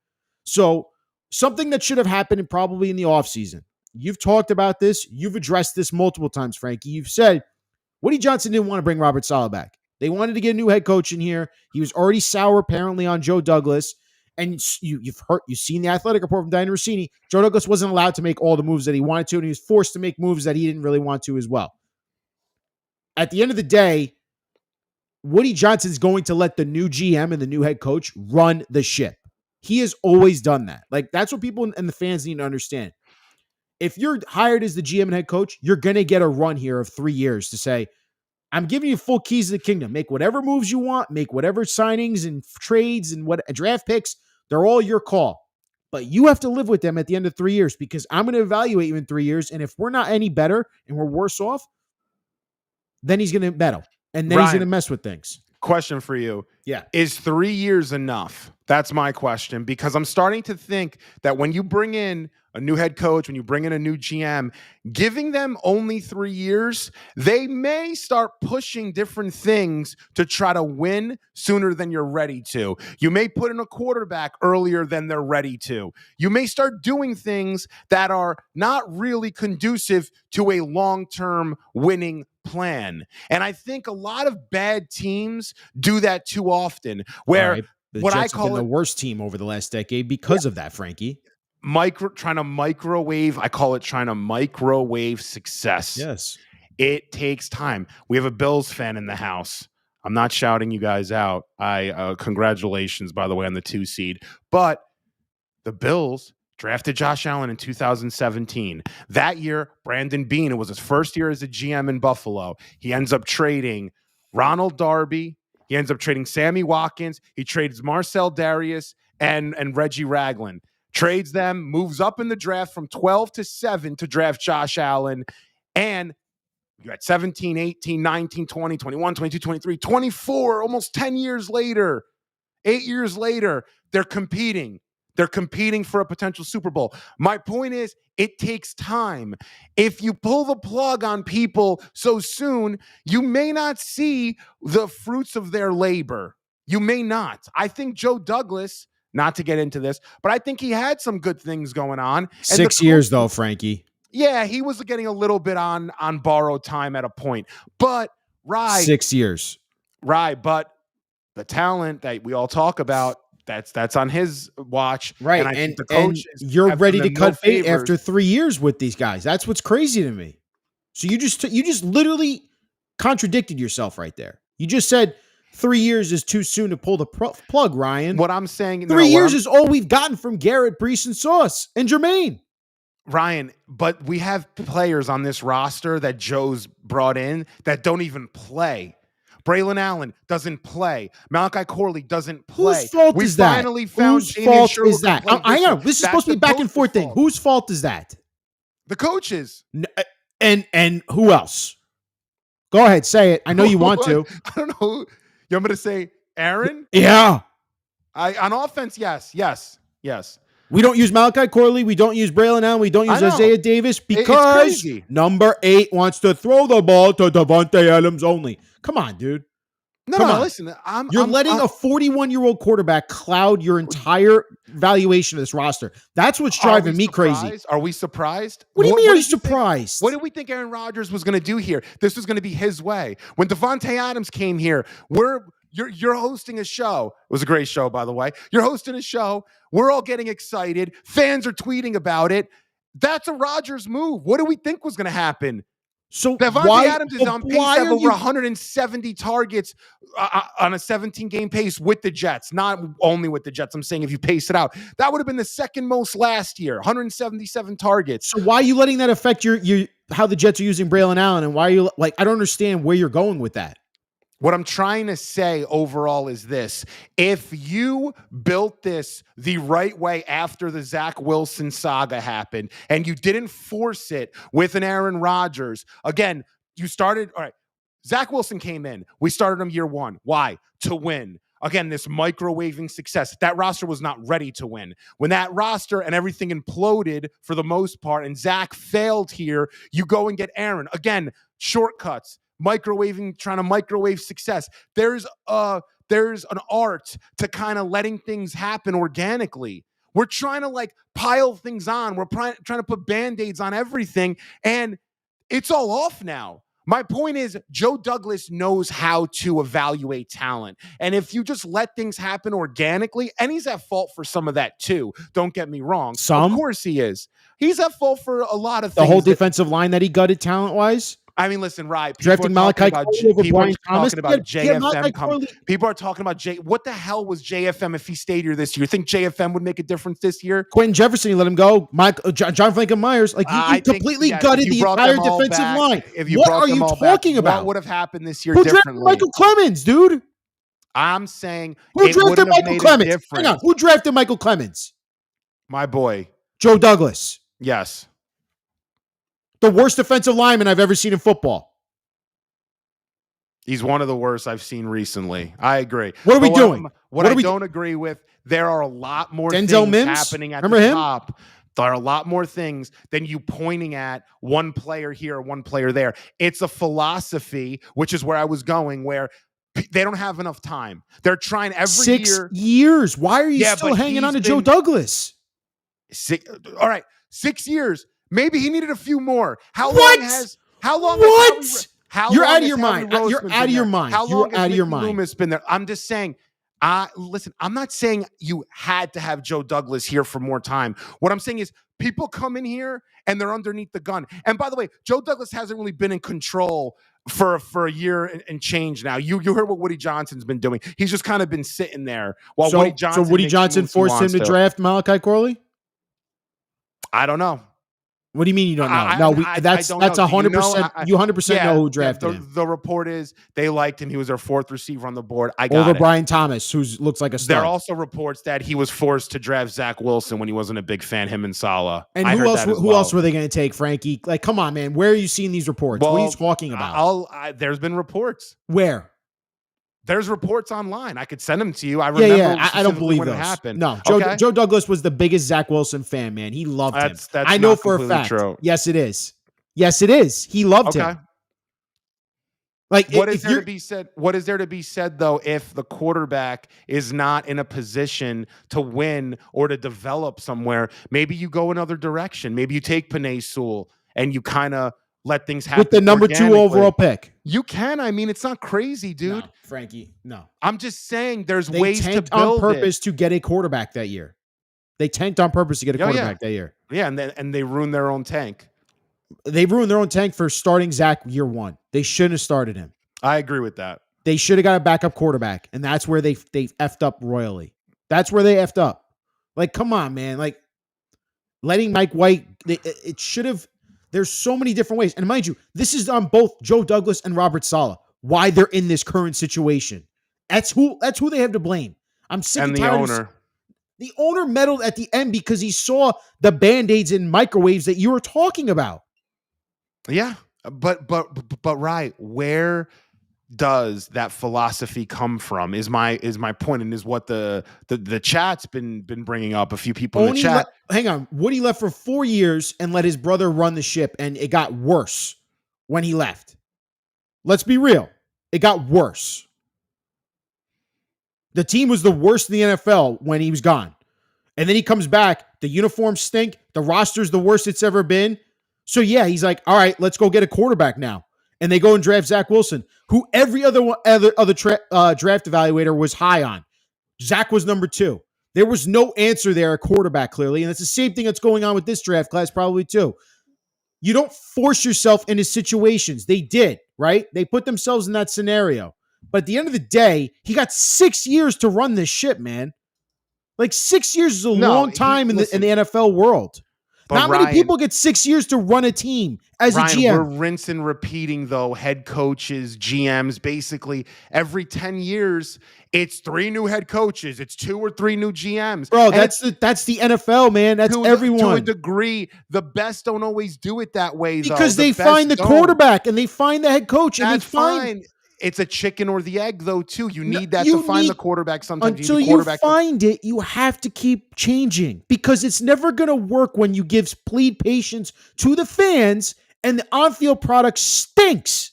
So something that should have happened probably in the offseason. You've talked about this. You've addressed this multiple times, Frankie. You've said Woody Johnson didn't want to bring Robert Saleh back. They wanted to get a new head coach in here. He was already sour, apparently, on Joe Douglas. And you've seen the athletic report from Diana Rossini. Joe Douglas wasn't allowed to make all the moves that he wanted to, and he was forced to make moves that he didn't really want to as well. At the end of the day, Woody Johnson's going to let the new GM and the new head coach run the ship. He has always done that. Like, that's what people and the fans need to understand. If you're hired as the GM and head coach, you're going to get a run here of 3 years to say, I'm giving you full keys to the kingdom. Make whatever moves you want. Make whatever signings and trades and draft picks. They're all your call. But you have to live with them at the end of 3 years because I'm going to evaluate you in 3 years. And if we're not any better and we're worse off, then he's going to meddle. And then he's going to mess with things. Question for you. Yeah. Is 3 years enough? That's my question, because I'm starting to think that when you bring in a new head coach, when you bring in a new GM, giving them only 3 years, they may start pushing different things to try to win sooner than you're ready to. You may put in a quarterback earlier than they're ready to. You may start doing things that are not really conducive to a long-term winning plan. And I think a lot of bad teams do that too often, where what Jets I call the worst team over the last decade because of that, Frankie. Trying to microwave success. Yes. It takes time. We have a Bills fan in the house. I'm not shouting you guys out. Congratulations, by the way, on the 2 seed. But the Bills Drafted Josh Allen in 2017. That year, Brandon Beane, it was his first year as a GM in Buffalo. He ends up trading Ronald Darby. He ends up trading Sammy Watkins. He trades Marcel Darius and Reggie Ragland. Trades them, moves up in the draft from 12 to 7 to draft Josh Allen. And you got 17, 18, 19, 20, 21, 22, 23, 24, almost 10 years later, 8 years later, they're competing. They're competing for a potential Super Bowl. My point is, it takes time. If you pull the plug on people so soon, you may not see the fruits of their labor. You may not. I think Joe Douglas, not to get into this, but I think he had some good things going on. 6 years, though, Frankie. Yeah, he was getting a little bit on borrowed time at a point. But, right. 6 years. Right, but the talent that we all talk about, that's on his watch. Right. And I think the and coaches you're ready to cut bait favors. after 3 years with these guys. That's what's crazy to me. So you just literally contradicted yourself right there. You just said 3 years is too soon to pull the plug, Ryan. What I'm saying, 3 years is all we've gotten from Garrett, Brees, and Sauce and Jermaine. Ryan, but we have players on this roster that Joe's brought in that don't even play. Braylon Allen doesn't play. Malachi Corley doesn't play. Whose fault is that? Finally found Whose Damian fault Sherwood is that? to play I this know. year. This is That's supposed to be the back and coach's forth thing. fault. Whose fault is that? The coaches. And who else? Go ahead, say it. I know you want to. I don't know. You want me to say Aaron? Yeah. On offense, yes. We don't use Malachi Corley. We don't use Braylon Allen. We don't use Isaiah Davis because number 8 wants to throw the ball to Davante Adams only. Come on, dude. No, listen. You're letting a 41-year-old quarterback cloud your entire valuation of this roster. That's what's driving me crazy. Are we surprised? What do you mean, are you surprised? What did we think Aaron Rodgers was going to do here? This was going to be his way. When Davante Adams came here, you're hosting a show. It was a great show, by the way. You're hosting a show. We're all getting excited. Fans are tweeting about it. That's a Rodgers move. What do we think was going to happen? So Davante Adams is on pace to have over 170 targets on a 17-game pace with the Jets. Not only with the Jets. I'm saying if you pace it out, that would have been the second most last year. 177 targets. So why are you letting that affect your how the Jets are using Braylon Allen? And why are you I don't understand where you're going with that. What I'm trying to say overall is this. If you built this the right way after the Zach Wilson saga happened and you didn't force it with an Aaron Rodgers, again, you started, all right, Zach Wilson came in. We started him year 1. Why? To win. Again, this microwaving success. That roster was not ready to win. When that roster and everything imploded for the most part and Zach failed here, you go and get Aaron. Again, shortcuts. Trying to microwave success. There's an art to kind of letting things happen organically. We're trying to pile things on. We're trying to put Band-Aids on everything, and it's all off now. My point is, Joe Douglas knows how to evaluate talent. And if you just let things happen organically, and he's at fault for some of that too, don't get me wrong. Of course he is. He's at fault for a lot of things. The whole defensive line that he gutted talent-wise? I mean, listen, right. Drafting Malachi Corley over Brian Thomas. People are talking about what the hell was JFM if he stayed here this year? You think JFM would make a difference this year? Quentin Jefferson, you let him go. John Franklin Myers, you completely gutted the entire defensive line. What are you talking about? What would have happened this year differently? Who drafted Michael Clemens, dude? I'm saying who drafted Michael Clemens? Hang on, who drafted Michael Clemens? My boy, Joe Douglas. Yes. The worst defensive lineman I've ever seen in football. He's one of the worst I've seen recently. I agree. What are we doing? What I don't agree with, there are a lot more things happening at the top. There are a lot more things than you pointing at one player here, one player there. It's a philosophy, which is where I was going, where they don't have enough time. They're trying every 6 years. Why are you still hanging on to Joe Douglas? All right, 6 years. Maybe he needed a few more. How long? You're out of your mind. You're out of your mind. How long has Mickey Loomis been there? I'm just saying. Listen, I'm not saying you had to have Joe Douglas here for more time. What I'm saying is people come in here and they're underneath the gun. And by the way, Joe Douglas hasn't really been in control for a year and change now. You heard what Woody Johnson's been doing. He's just kind of been sitting there while Woody Johnson. So Woody Johnson forced him to draft Malachi Corley? I don't know. What do you mean you don't know? I No, don't know. that's Do you know? 100%. You 100% know who drafted him The report is they liked him. He was their 4th receiver on the board. I got over it. Brian Thomas, who looks like a stud. There are also reports that he was forced to draft Zach Wilson when he wasn't a big fan. Him and Salah. And who else? Who else were they going to take, Frankie? Like, come on, man. Where are you seeing these reports? What are you talking about? There's been reports. Where? There's reports online. I could send them to you. I remember. Yeah. I don't believe when those. It happened. No, Joe Douglas was the biggest Zach Wilson fan, man. He loved him. That's I know for a fact. True. Yes, it is. Yes, it is. He loved him. Like, what is there to be said? What is there to be said though if the quarterback is not in a position to win or to develop somewhere? Maybe you go another direction. Maybe you take Penei Sewell and you kind of let things happen with the number 2 overall pick. You can. I mean, it's not crazy, dude. No, Frankie, no. I'm just saying there's they ways to build on purpose to get a quarterback that year. They tanked on purpose to get a quarterback that year. Yeah, and they ruined their own tank. They ruined their own tank for starting Zach year 1. They shouldn't have started him. I agree with that. They should have got a backup quarterback, and that's where they effed up royally. That's where they effed up. Like, come on, man. Like, letting Mike White, it should have. There's so many different ways. And mind you, this is on both Joe Douglas and Robert Saleh, why they're in this current situation. That's who they have to blame. I'm sick and tired of the owner. The owner meddled at the end because he saw the Band-Aids and microwaves that you were talking about. Yeah, but right, where does that philosophy come from? Is my point, and is what the chat's been bringing up. A few people in the chat. Hang on, Woody left for 4 years and let his brother run the ship, and it got worse when he left. Let's be real, it got worse. The team was the worst in the NFL when he was gone, and then he comes back. The uniforms stink. The roster's the worst it's ever been. So yeah, he's like, all right, let's go get a quarterback now. And they go and draft Zach Wilson, who every other draft evaluator was high on. Zach was number 2. There was no answer there at quarterback, clearly. And it's the same thing that's going on with this draft class probably too. You don't force yourself into situations. They did, right? They put themselves in that scenario. But at the end of the day, he got 6 years to run this ship, man. Like 6 years is a long time in the NFL world. But not many people get 6 years to run a team as a GM. We're rinse and repeating, though, head coaches, GMs, basically every 10 years, it's 3 new head coaches. It's 2 or 3 new GMs. Bro, that's the NFL, man. That's everyone. To a degree, the best don't always do it that way, though. Because they find the quarterback and they find the head coach. And that's fine. It's a chicken or the egg, though, too. You need to find the quarterback sometimes. Until you find it, you have to keep changing because it's never going to work when you give plead patience to the fans and the on-field product stinks.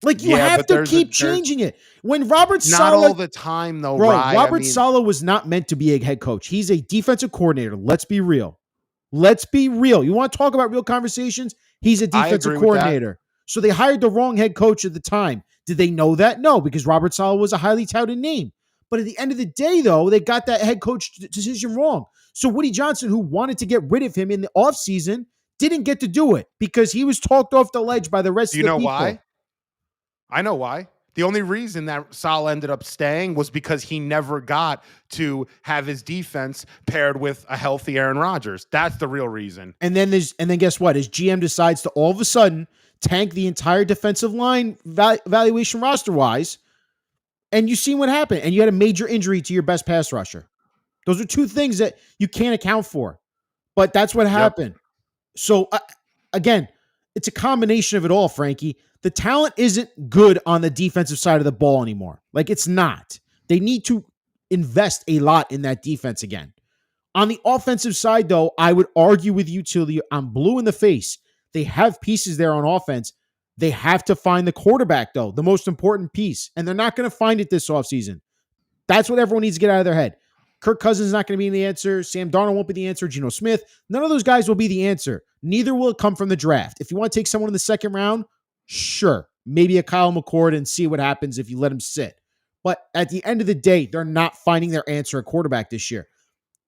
Like, you have to keep changing it. When Robert Saleh... Not all the time, though, bro, Robert Saleh was not meant to be a head coach. He's a defensive coordinator. Let's be real. Let's be real. You want to talk about real conversations? He's a defensive coordinator. So they hired the wrong head coach at the time. Did they know that? No, because Robert Saleh was a highly touted name. But at the end of the day, though, they got that head coach decision wrong. So Woody Johnson, who wanted to get rid of him in the offseason, didn't get to do it because he was talked off the ledge by the rest of the people. You know why? I know why. The only reason that Saleh ended up staying was because he never got to have his defense paired with a healthy Aaron Rodgers. That's the real reason. And then guess what? His GM decides to all of a sudden tank the entire defensive line valuation roster-wise, and you see what happened. And you had a major injury to your best pass rusher. Those are 2 things that you can't account for. But that's what happened. Yep. So, again, it's a combination of it all, Frankie. The talent isn't good on the defensive side of the ball anymore. Like, it's not. They need to invest a lot in that defense again. On the offensive side, though, I would argue with you till I'm blue in the face. They have pieces there on offense. They have to find the quarterback, though, the most important piece. And they're not going to find it this offseason. That's what everyone needs to get out of their head. Kirk Cousins is not going to be the answer. Sam Darnold won't be the answer. Geno Smith. None of those guys will be the answer. Neither will it come from the draft. If you want to take someone in the second round, sure. Maybe a Kyle McCord and see what happens if you let him sit. But at the end of the day, they're not finding their answer at quarterback this year.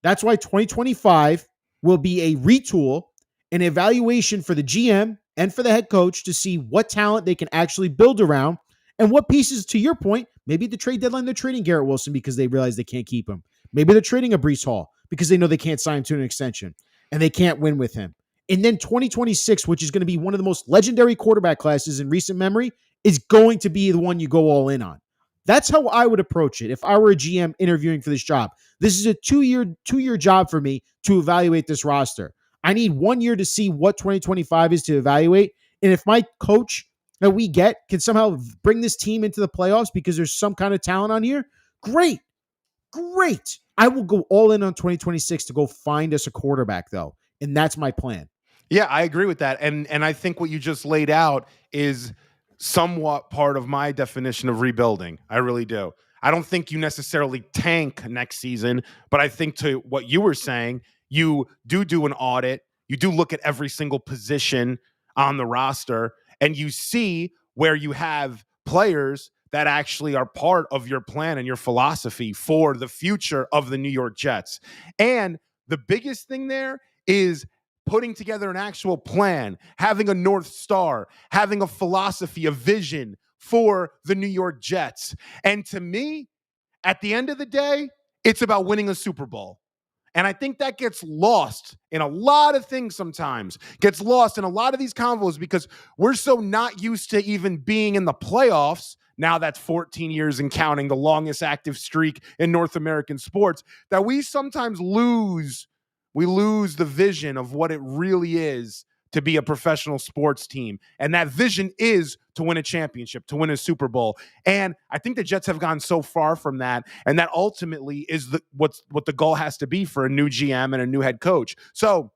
That's why 2025 will be a retool, an evaluation for the GM and for the head coach to see what talent they can actually build around and what pieces, to your point, maybe at the trade deadline they're trading Garrett Wilson because they realize they can't keep him. Maybe they're trading a Breece Hall because they know they can't sign him to an extension. and they can't win with him. And then 2026, which is going to be one of the most legendary quarterback classes in recent memory, is going to be the one you go all in on. That's how I would approach it if I were a GM interviewing for this job. This is a two-year job for me to evaluate this roster. I need 1 year to see what 2025 is to evaluate. And if my coach that we get can somehow bring this team into the playoffs because there's some kind of talent on here, great. I will go all in on 2026 to go find us a quarterback, though. And that's my plan. Yeah, I agree with that. And I think what you just laid out is somewhat part of my definition of rebuilding. I really do. I don't think you necessarily tank next season, but I think to what you were saying, you do an audit. You do look at every single position on the roster, and you see where you have players that actually are part of your plan and your philosophy for the future of the New York Jets. And the biggest thing there is putting together an actual plan, having a North Star, having a philosophy, a vision for the New York Jets. And to me, at the end of the day, it's about winning a Super Bowl. And I think that gets lost in a lot of things sometimes, gets lost in a lot of these convos because we're so not used to even being in the playoffs. Now that's 14 years and counting, the longest active streak in North American sports, that we sometimes lose the vision of what it really is to be a professional sports team. And that vision is to win a championship, to win a Super Bowl. And I think the Jets have gone so far from that. And that ultimately is what the goal has to be for a new GM and a new head coach. So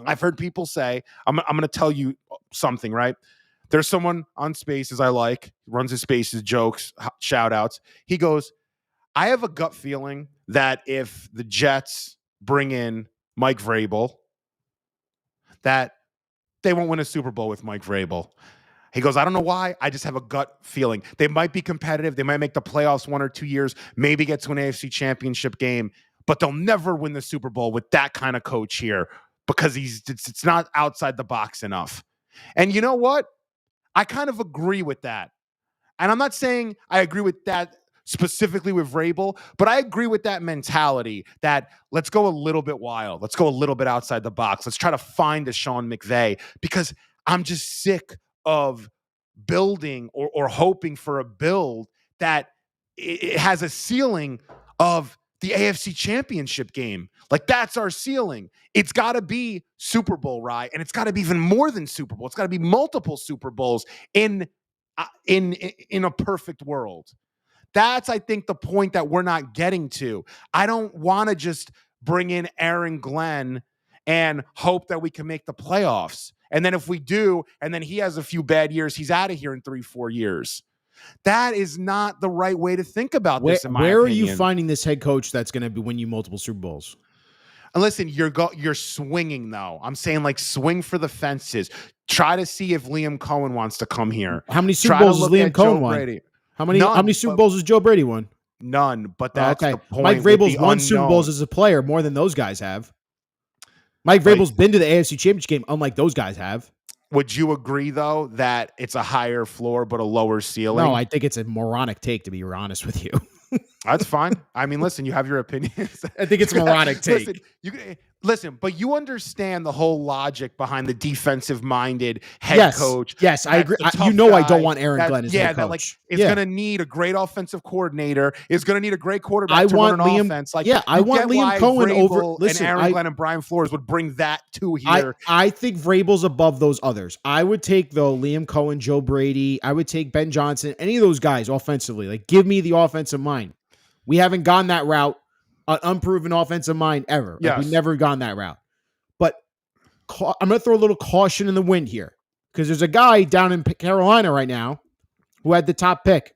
I've heard people say, I'm going to tell you something, right? There's someone on Spaces I like, runs his Spaces, jokes, shout outs. He goes, I have a gut feeling that if the Jets bring in Mike Vrabel, that they won't win a Super Bowl with Mike Vrabel. He goes, I don't know why. I just have a gut feeling. They might be competitive. They might make the playoffs 1 or 2 years, maybe get to an AFC championship game, but they'll never win the Super Bowl with that kind of coach here because it's not outside the box enough. And you know what? I kind of agree with that. And I'm not saying I agree with that specifically with Vrabel, but I agree with that mentality that let's go a little bit wild. Let's go a little bit outside the box. Let's try to find a Sean McVay because I'm just sick of building or hoping for a build that it has a ceiling of the AFC championship game. Like that's our ceiling. It's got to be Super Bowl, right? And it's got to be even more than Super Bowl. It's got to be multiple Super Bowls in a perfect world. That's, I think, the point that we're not getting to. I don't want to just bring in Aaron Glenn and hope that we can make the playoffs. And then if we do, and then he has a few bad years, he's out of here in 3-4 years. That is not the right way to think about this, in my opinion. Where are you finding this head coach that's going to win you multiple Super Bowls? And listen, you're swinging, though. I'm saying, like, swing for the fences. Try to see if Liam Cohen wants to come here. How many Super Bowls has Liam Cohen won? How many Super Bowls has Joe Brady won? None, but that's the point. Mike Vrabel's won Super Bowls as a player more than those guys have. Mike Vrabel's been to the AFC Championship game, unlike those guys have. Would you agree, though, that it's a higher floor but a lower ceiling? No, I think it's a moronic take, to be honest with you. That's fine. I mean, listen, you have your opinions. I think it's a moronic take. Listen, but you understand the whole logic behind the defensive-minded head coach. Yes, I agree. I don't want Aaron Glenn as head coach. Is going to need a great offensive coordinator. Is going to need a great quarterback I to want run an Liam, offense. Like, I want Liam Cohen over. Listen, and Aaron Glenn and Brian Flores would bring that to here. I think Vrabel's above those others. I would take, though, Liam Cohen, Joe Brady. I would take Ben Johnson, any of those guys offensively. Like, give me the offensive mind. We haven't gone that route, an unproven offensive mind ever. Like, we've never gone that route. But I'm going to throw a little caution in the wind here because there's a guy down in Carolina right now who had the top pick.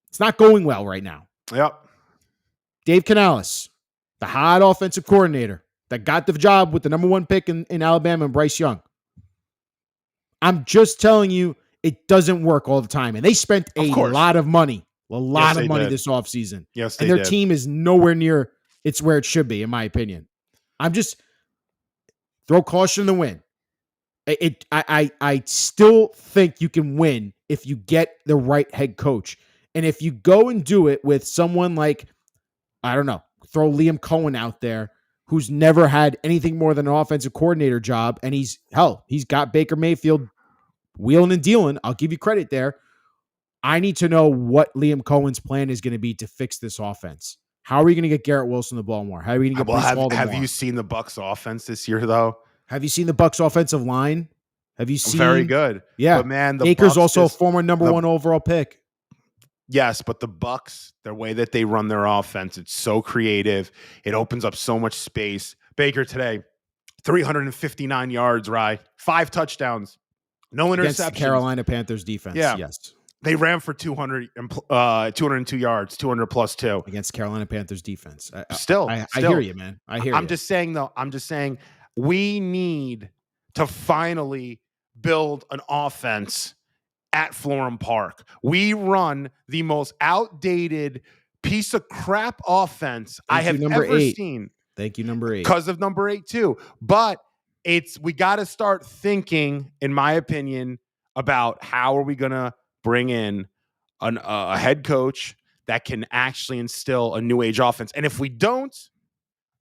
It's not going well right now. Yep. Dave Canales, the hot offensive coordinator that got the job with the number 1 pick in Alabama and Bryce Young. I'm just telling you, it doesn't work all the time. And they spent a lot of money. A lot of money this offseason. Yes, and their team is nowhere near it's where it should be, in my opinion. I'm just throw caution in the wind. I still think you can win if you get the right head coach. And if you go and do it with someone like, I don't know, throw Liam Cohen out there, who's never had anything more than an offensive coordinator job, and he's got Baker Mayfield wheeling and dealing. I'll give you credit there. I need to know what Liam Cohen's plan is going to be to fix this offense. How are we going to get Garrett Wilson the ball more? How are we going to get Breece Hall the have more? you seen the Bucks offense this year though? Have you seen the Bucks offensive line? Have you seen very good? Yeah, but man, the Baker's Bucks also a former number 1 overall pick. Yes, but the Bucks, the way that they run their offense, it's so creative. It opens up so much space. Baker today, 359 yards, right? 5 touchdowns, no interceptions. Against the Carolina Panthers defense, yes. They ran for 202 yards, 200 plus 2. Against Carolina Panthers defense. I hear you, man. I hear you. I'm just saying we need to finally build an offense at Florham Park. We run the most outdated piece of crap offense I have ever seen. Thank you, number 8. Because of number 8 too. But we got to start thinking, in my opinion, about how are we going to bring in a head coach that can actually instill a new age offense. And if we don't,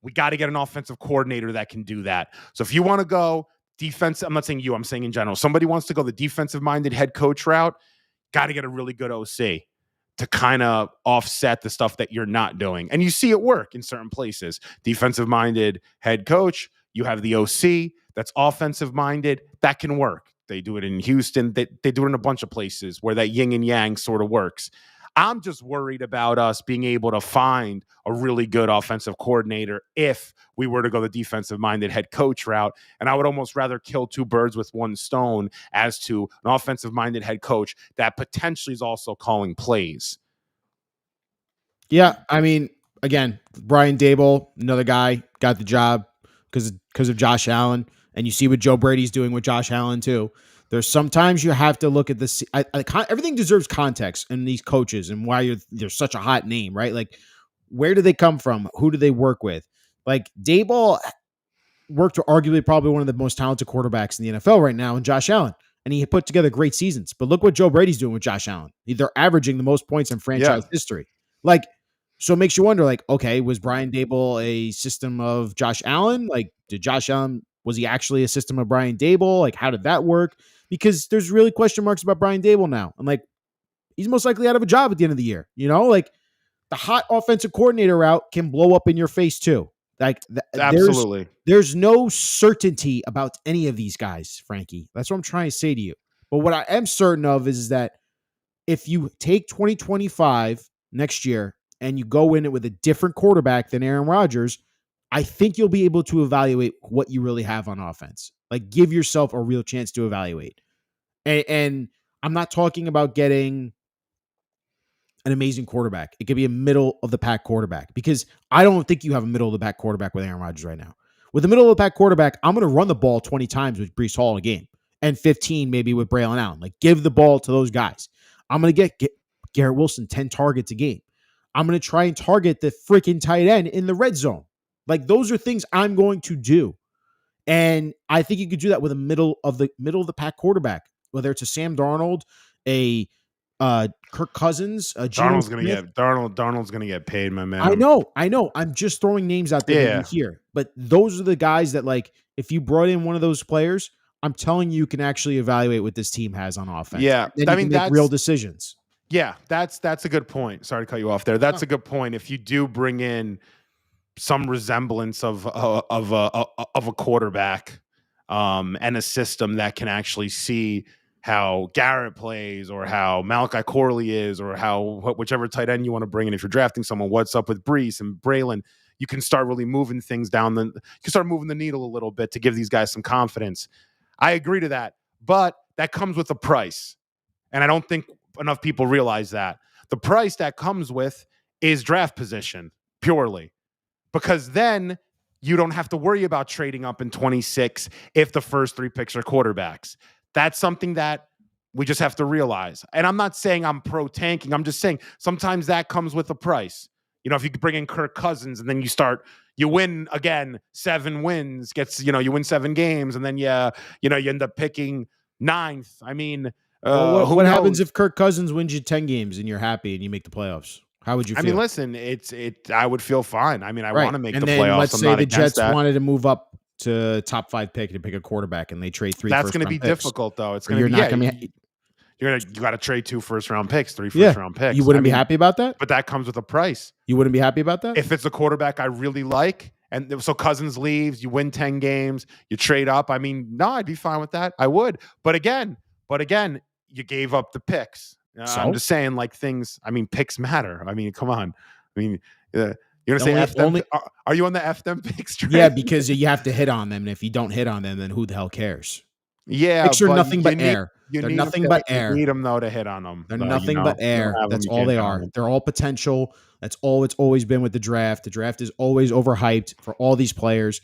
we got to get an offensive coordinator that can do that. So if you want to go defense, I'm not saying you, I'm saying in general, somebody wants to go the defensive minded head coach route, got to get a really good OC to kind of offset the stuff that you're not doing. And you see it work in certain places. Defensive minded head coach, you have the OC that's offensive minded, that can work. They do it in Houston. They do it in a bunch of places where that yin and yang sort of works. I'm just worried about us being able to find a really good offensive coordinator if we were to go the defensive-minded head coach route. And I would almost rather kill 2 birds with 1 stone as to an offensive-minded head coach that potentially is also calling plays. Yeah, I mean, again, Brian Daboll, another guy, got the job because of Josh Allen. And you see what Joe Brady's doing with Josh Allen too. There's sometimes you have to look at this. Everything deserves context in these coaches and why you're such a hot name, right? Like, where do they come from? Who do they work with? Like, Daboll worked with arguably probably one of the most talented quarterbacks in the NFL right now in Josh Allen. And he put together great seasons. But look what Joe Brady's doing with Josh Allen. They're averaging the most points in franchise history. Like, so it makes you wonder, like, okay, was Brian Daboll a system of Josh Allen? Like, was he actually a system of Brian Daboll? Like, how did that work? Because there's really question marks about Brian Daboll now. And like, he's most likely out of a job at the end of the year. You know, like the hot offensive coordinator route can blow up in your face too. Like absolutely. There's no certainty about any of these guys, Frankie. That's what I'm trying to say to you. But what I am certain of is that if you take 2025 next year and you go in it with a different quarterback than Aaron Rodgers, I think you'll be able to evaluate what you really have on offense. Like, give yourself a real chance to evaluate. And I'm not talking about getting an amazing quarterback. It could be a middle of the pack quarterback, because I don't think you have a middle of the pack quarterback with Aaron Rodgers right now. With a middle of the pack quarterback, I'm going to run the ball 20 times with Breece Hall in a game and 15 maybe with Braylon Allen. Like, give the ball to those guys. I'm going to get Garrett Wilson 10 targets a game. I'm going to try and target the freaking tight end in the red zone. Like, those are things I'm going to do. And I think you could do that with a middle of the pack quarterback, whether it's a Sam Darnold, a Kirk Cousins, Darnold's gonna get paid, my man. I know. I'm just throwing names out there here, but those are the guys that, like, if you brought in one of those players, I'm telling you can actually evaluate what this team has on offense. Yeah, I mean, that's real decisions. Yeah, that's a good point. Sorry to cut you off there. That's a good point. If you do bring in some resemblance of a quarterback and a system that can actually see how Garrett plays, or how Malachi Corley is, or how whichever tight end you want to bring in, if you're drafting someone, what's up with Breece and Braylon, you can start really moving things down. You can start moving the needle a little bit to give these guys some confidence. I agree to that, but that comes with a price. And I don't think enough people realize that. The price that comes with is draft position, purely. Because then you don't have to worry about trading up in 26 if the first 3 picks are quarterbacks. That's something that we just have to realize. And I'm not saying I'm pro-tanking. I'm just saying sometimes that comes with a price. You know, if you bring in Kirk Cousins and then you win again, 7 wins, you win 7 games, and then you end up picking 9th. I mean, what happens if Kirk Cousins wins you 10 games and you're happy and you make the playoffs? How would you I mean, feel? listen, I would feel fine. I mean, I Right. want to make And the then playoffs. let's I'm say not the against Jets that. wanted to move up to top 5 pick to pick a quarterback and they trade 3 That's first going to be round picks. difficult, though. It's Or going to you're be, not yeah, going to be you got to trade 2 first-round picks, 3 yeah. first-round You picks. I wouldn't be mean, happy about that? but that comes with a price. You wouldn't be happy about that? If it's a quarterback I really like, and so Cousins leaves, you win 10 games, you trade up. I mean, no, I'd be fine with that. I would. But again, you gave up the picks. I'm So? just saying, like, things. I mean, picks matter. I mean, come on. I mean, you're gonna say Only F them. only Are you on the F them picks train? Yeah, because you have to hit on them, and if you don't hit on them, then who the hell cares? Yeah, Picks are but nothing but air. They're nothing but You air. need them though to hit on them. They're Though, nothing but you don't air. have them, That's you all can't they count are. them. They're all potential. That's all it's always been with the draft. The draft is always overhyped for all these players.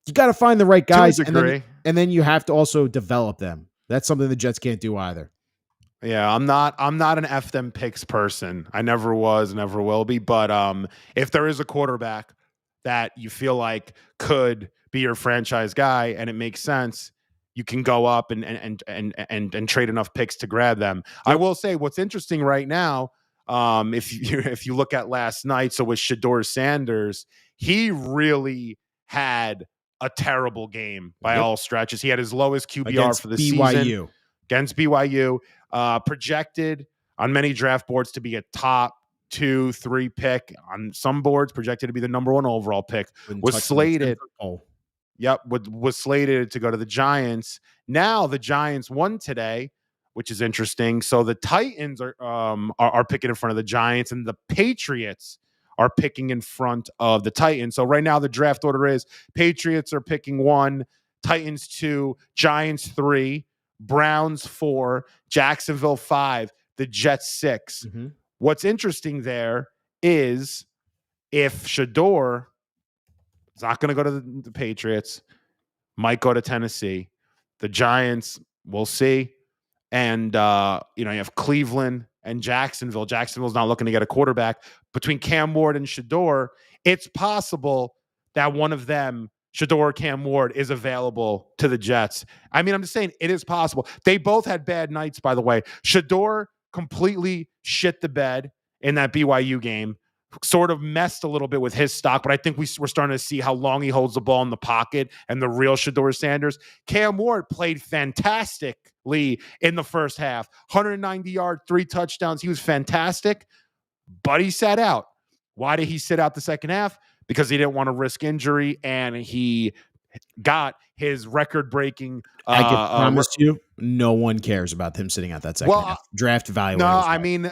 You got to find the right guys, To a degree. and then you have to also develop them. That's something the Jets can't do either. Yeah, I'm not an F them picks person. I never was, never will be. But if there is a quarterback that you feel like could be your franchise guy and it makes sense, you can go up and trade enough picks to grab them. Yep. I will say what's interesting right now, if you look at last night, so with Shedeur Sanders, he really had a terrible game by all stretches. He had his lowest QBR against for the BYU. season against BYU. Projected on many draft boards to be a top 2-3 pick. On some boards, projected to be the number 1 overall pick. Was slated. Was slated to go to the Giants. Now the Giants won today, which is interesting. So the Titans are picking in front of the Giants, and the Patriots are picking in front of the Titans. So right now the draft order is Patriots are picking 1, Titans 2, Giants 3, Browns 4, Jacksonville 5, the Jets 6. Mm-hmm. What's interesting there is if Shedeur is not going to go to the Patriots, might go to Tennessee, the Giants, we'll see. And, you have Cleveland and Jacksonville. Jacksonville's not looking to get a quarterback. Between Cam Ward and Shedeur, it's possible that one of them, Shedeur or Cam Ward, is available to the Jets. I mean, I'm just saying it is possible. They both had bad nights, by the way. Shedeur completely shit the bed in that BYU game, sort of messed a little bit with his stock, but I think we're starting to see how long he holds the ball in the pocket and the real Shedeur Sanders. Cam Ward played fantastically in the first half. 190-yard, 3 touchdowns. He was fantastic, but he sat out. Why did he sit out the second half? Because he didn't want to risk injury, and he got his record-breaking. I can promise you, no one cares about him sitting out that second half. Draft value. No, I mean,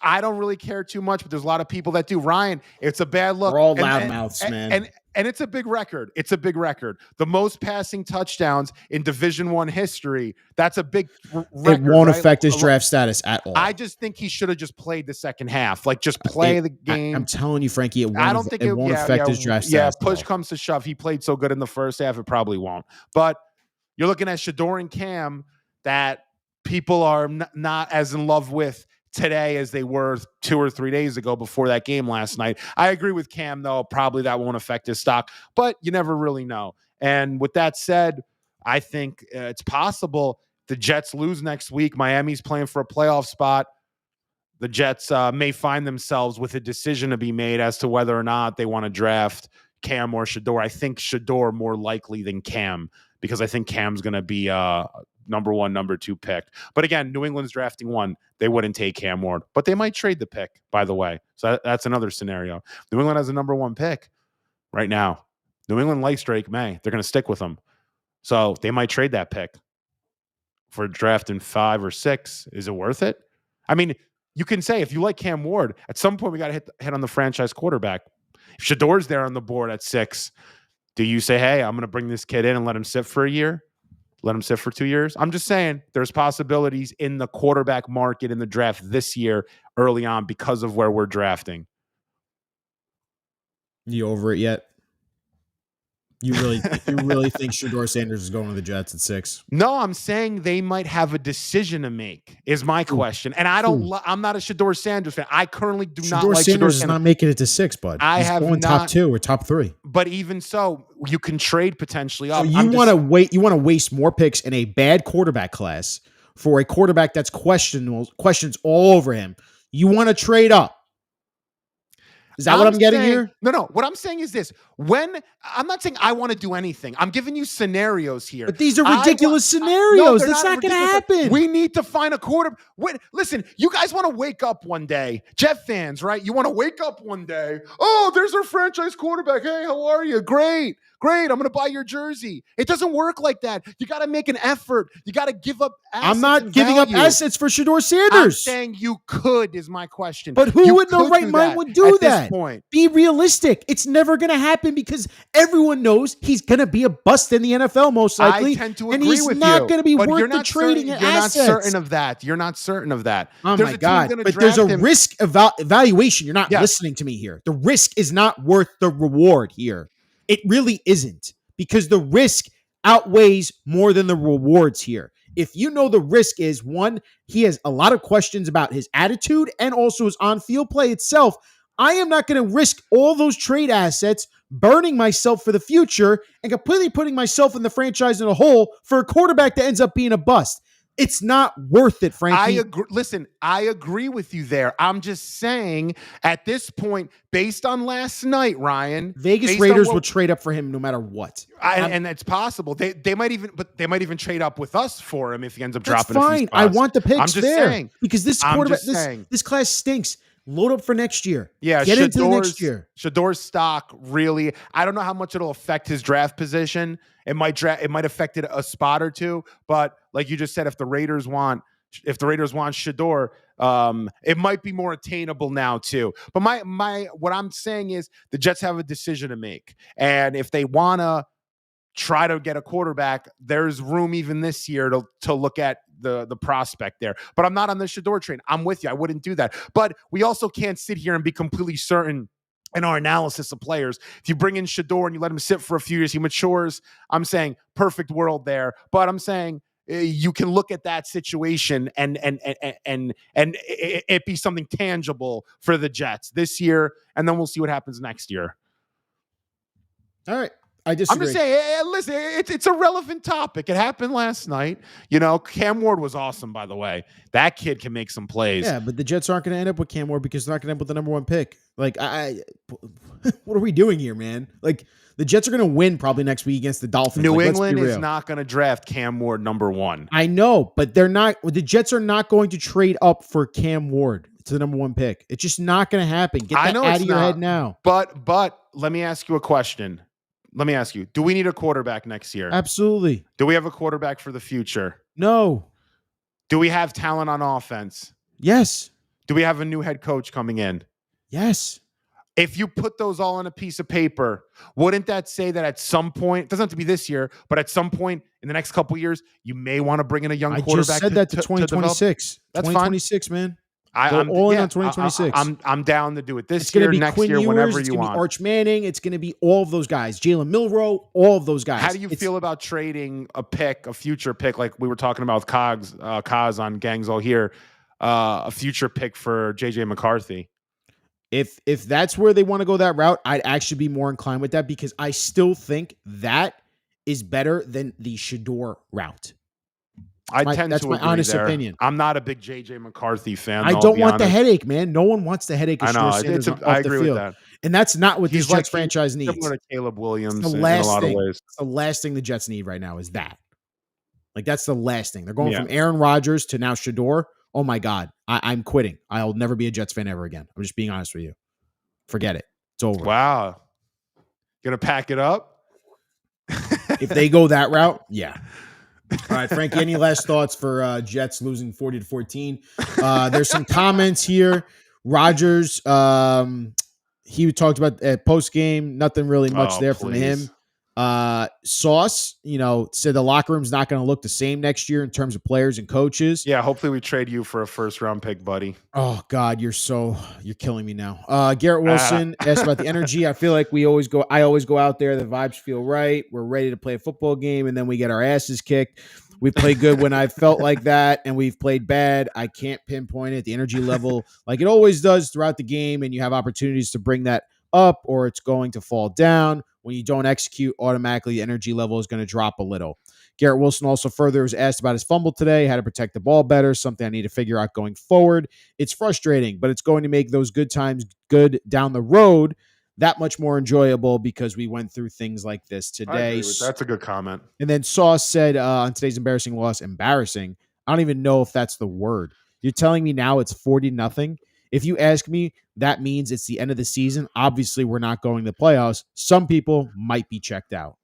I don't really care too much, but there's a lot of people that do. Ryan, it's a bad look. We're all loudmouths, man. And it's a big record. It's a big record. The most passing touchdowns in Division I history. That's a big record. It won't affect his draft status at all. I just think he should have just played the second half. Like, just play the game. I'm telling you, Frankie, it won't affect his draft status. Yeah, push comes to shove. He played so good in the first half, it probably won't. But you're looking at Shedeur and Cam that people are not as in love with today as they were 2 or 3 days ago before that game last night. I agree with Cam, though. Probably that won't affect his stock, but you never really know. And with that said, I think it's possible the Jets lose next week. Miami's playing for a playoff spot. The Jets may find themselves with a decision to be made as to whether or not they want to draft Cam or Shedeur. I think Shedeur more likely than Cam, because I think Cam's going to be number 1, number 2 pick. But again, New England's drafting 1. They wouldn't take Cam Ward, but they might trade the pick, by the way. So that's another scenario. New England has a number 1 pick right now. New England likes Drake May. They're going to stick with him. So they might trade that pick for drafting 5 or 6. Is it worth it? I mean, you can say if you like Cam Ward, at some point we got to hit on the franchise quarterback. If Shedeur's there on the board at 6, do you say, hey, I'm going to bring this kid in and let him sit for a year? Let him sit for 2 years? I'm just saying there's possibilities in the quarterback market in the draft this year early on because of where we're drafting. You over it yet? You really think Shedeur Sanders is going to the Jets at 6? No, I'm saying they might have a decision to make is my question. And I'm not a Shedeur Sanders fan. I currently do not like Shedeur Sanders. Is not making it to 6, bud. He's going top 2 or top 3. But even so, you can trade potentially up. So you want to waste more picks in a bad quarterback class for a quarterback that's questions all over him. You want to trade up. Is that what I'm getting saying, here? No. What I'm saying is this. I'm not saying I want to do anything. I'm giving you scenarios here. But these are ridiculous scenarios. That's not going to happen. We need to find a quarter. Listen, you guys want to wake up one day. Jet fans, right? You want to wake up one day. Oh, there's our franchise quarterback. Hey, how are you? Great. I'm going to buy your jersey. It doesn't work like that. You got to make an effort. You got to give up assets. I'm not giving up assets for Shedeur Sanders. I'm saying you could is my question. But who in their right mind would do that? This point. Be realistic. It's never going to happen because everyone knows he's going to be a bust in the NFL most likely. I tend to agree with you. And he's not going to be worth the trading assets. You're not certain of that. Oh my God. But there's a risk evaluation. You're not listening to me here. The risk is not worth the reward here. It really isn't, because the risk outweighs more than the rewards here. If you know the risk is, one, he has a lot of questions about his attitude and also his on-field play itself, I am not going to risk all those trade assets, burning myself for the future and completely putting myself in the franchise in a hole for a quarterback that ends up being a bust. It's not worth it, Frankie. I agree. Listen, I agree with you there. I'm just saying, at this point, based on last night, Ryan, Vegas Raiders will trade up for him no matter what. And it's possible they might even trade up with us for him if he ends up dropping. That's fine. I want the picks. I'm just there saying, because this quarterback, this class stinks. Load up for next year. Yeah, get into the next year. Shedor's stock really. I don't know how much it'll affect his draft position. It might affect it a spot or two. But like you just said, if the Raiders want Shedeur, it might be more attainable now too. But what I'm saying is the Jets have a decision to make, and if they wanna try to get a quarterback, there's room even this year to look at the prospect there. But I'm not on the Shedeur train. I'm with you. I wouldn't do that. But we also can't sit here and be completely certain in our analysis of players. If you bring in Shedeur and you let him sit for a few years, he matures. I'm saying perfect world there. But I'm saying you can look at that situation and it be something tangible for the Jets this year, and then we'll see what happens next year. All right. I disagree. I'm just saying, listen, it's a relevant topic. It happened last night. Cam Ward was awesome, by the way. That kid can make some plays. Yeah, but the Jets aren't going to end up with Cam Ward because they're not going to end up with the number one pick. Like, what are we doing here, man? Like, the Jets are going to win probably next week against the Dolphins. New England is not going to draft Cam Ward number one. I know, but they're not. The Jets are not going to trade up for Cam Ward to the number one pick. It's just not going to happen. Get that out of your head now. But let me ask you a question. Let me ask you, do we need a quarterback next year? Absolutely. Do we have a quarterback for the future? No. Do we have talent on offense? Yes. Do we have a new head coach coming in? Yes. If you put those all on a piece of paper, wouldn't that say that at some point, it doesn't have to be this year, but at some point in the next couple of years, you may want to bring in a young quarterback? I just said that to 2026. That's 2026, fine. Man. I'm all in on 2026. I'm down to do it this year, next Quinn year, Ewers, whenever you want. It's going to be Arch Manning. It's going to be all of those guys. Jalen Milroe, all of those guys. How do you feel about trading a future pick, like we were talking about with Kaz on Gangs All Here, a future pick for J.J. McCarthy? If that's where they want to go that route, I'd actually be more inclined with that because I still think that is better than the Shedeur route. That's my honest opinion. I'm not a big J.J. McCarthy fan. I don't want the headache, man. No one wants the headache. I know. I agree with that. And that's not what this Jets franchise needs. Similar to Caleb Williams in a lot of ways. The last thing the Jets need right now is that. Like, that's the last thing. They're going from Aaron Rodgers to now Shedeur. Oh, my God. I'm quitting. I'll never be a Jets fan ever again. I'm just being honest with you. Forget it. It's over. Wow. Gonna pack it up? If they go that route, yeah. All right, Frankie, any last thoughts for Jets losing 40-14? There's some comments here. Rodgers, he talked about post-game, nothing really much there from him. Sauce, said the locker room's not going to look the same next year in terms of players and coaches. Yeah, hopefully we trade you for a first-round pick, buddy. Oh, God, you're killing me now. Garrett Wilson asked about the energy. I feel like I always go out there. The vibes feel right. We're ready to play a football game, and then we get our asses kicked. We play good when I felt like that, and we've played bad. I can't pinpoint it. The energy level, like it always does throughout the game, and you have opportunities to bring that up, or it's going to fall down. When you don't execute, automatically the energy level is going to drop a little. Garrett Wilson also further was asked about his fumble today, how to protect the ball better, something I need to figure out going forward. It's frustrating, but it's going to make those good times good down the road that much more enjoyable because we went through things like this I today. agree with that. That's a good comment. And then Sauce said on today's embarrassing loss, embarrassing. I don't even know if that's the word. You're telling me now it's 40-0. If you ask me, that means it's the end of the season. Obviously, we're not going to the playoffs. Some people might be checked out.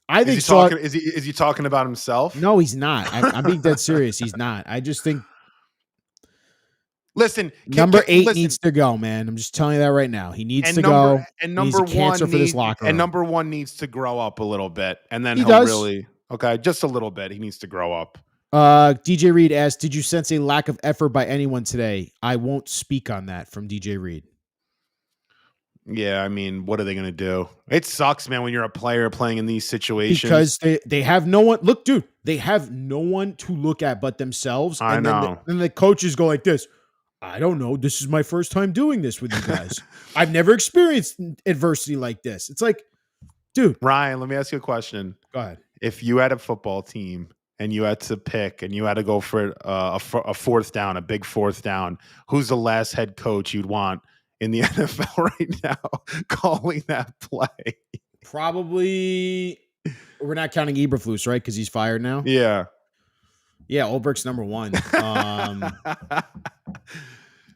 I think Is he talking about himself? No, he's not. I'm being dead serious. He's not. I just think Listen, number 8 needs to go, man. I'm just telling you that right now. He needs to go. And he's a cancer for this locker room. And number 1 needs to grow up a little bit, and then he he'll does. really just a little bit. He needs to grow up. DJ Reed asked, "Did you sense a lack of effort by anyone today?" I won't speak on that from DJ Reed. Yeah, I mean, what are they going to do? It sucks, man, when you're a player playing in these situations. Because they have no one. Look, dude, they have no one to look at but themselves. I know. Then the coaches go like this. I don't know. This is my first time doing this with you guys. I've never experienced adversity like this. It's like, dude. Ryan, let me ask you a question. Go ahead. If you had a football team and you had to pick and you had to go for a fourth down, a big fourth down, who's the last head coach you'd want in the NFL right now calling that play? Probably, we're not counting Eberflus, right? Because he's fired now. Yeah. Yeah, Ulbricht's number 1.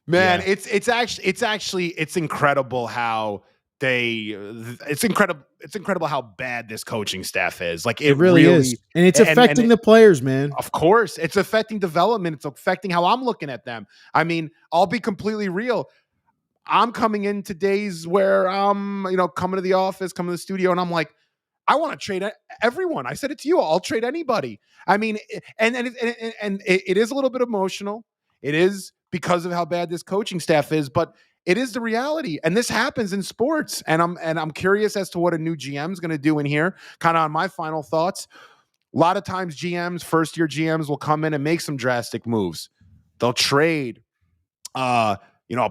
Man, yeah. It's incredible how it's incredible how bad this coaching staff is. Like it really is. And it's affecting the players, man. Of course. It's affecting development. It's affecting how I'm looking at them. I mean, I'll be completely real. I'm coming into days where I'm, coming to the office, coming to the studio, and I'm like, I want to trade everyone. I said it to you. I'll trade anybody. I mean, and it is a little bit emotional. It is because of how bad this coaching staff is, but it is the reality. And this happens in sports. And I'm curious as to what a new GM is going to do in here. Kind of on my final thoughts. A lot of times first-year GMs will come in and make some drastic moves. They'll trade a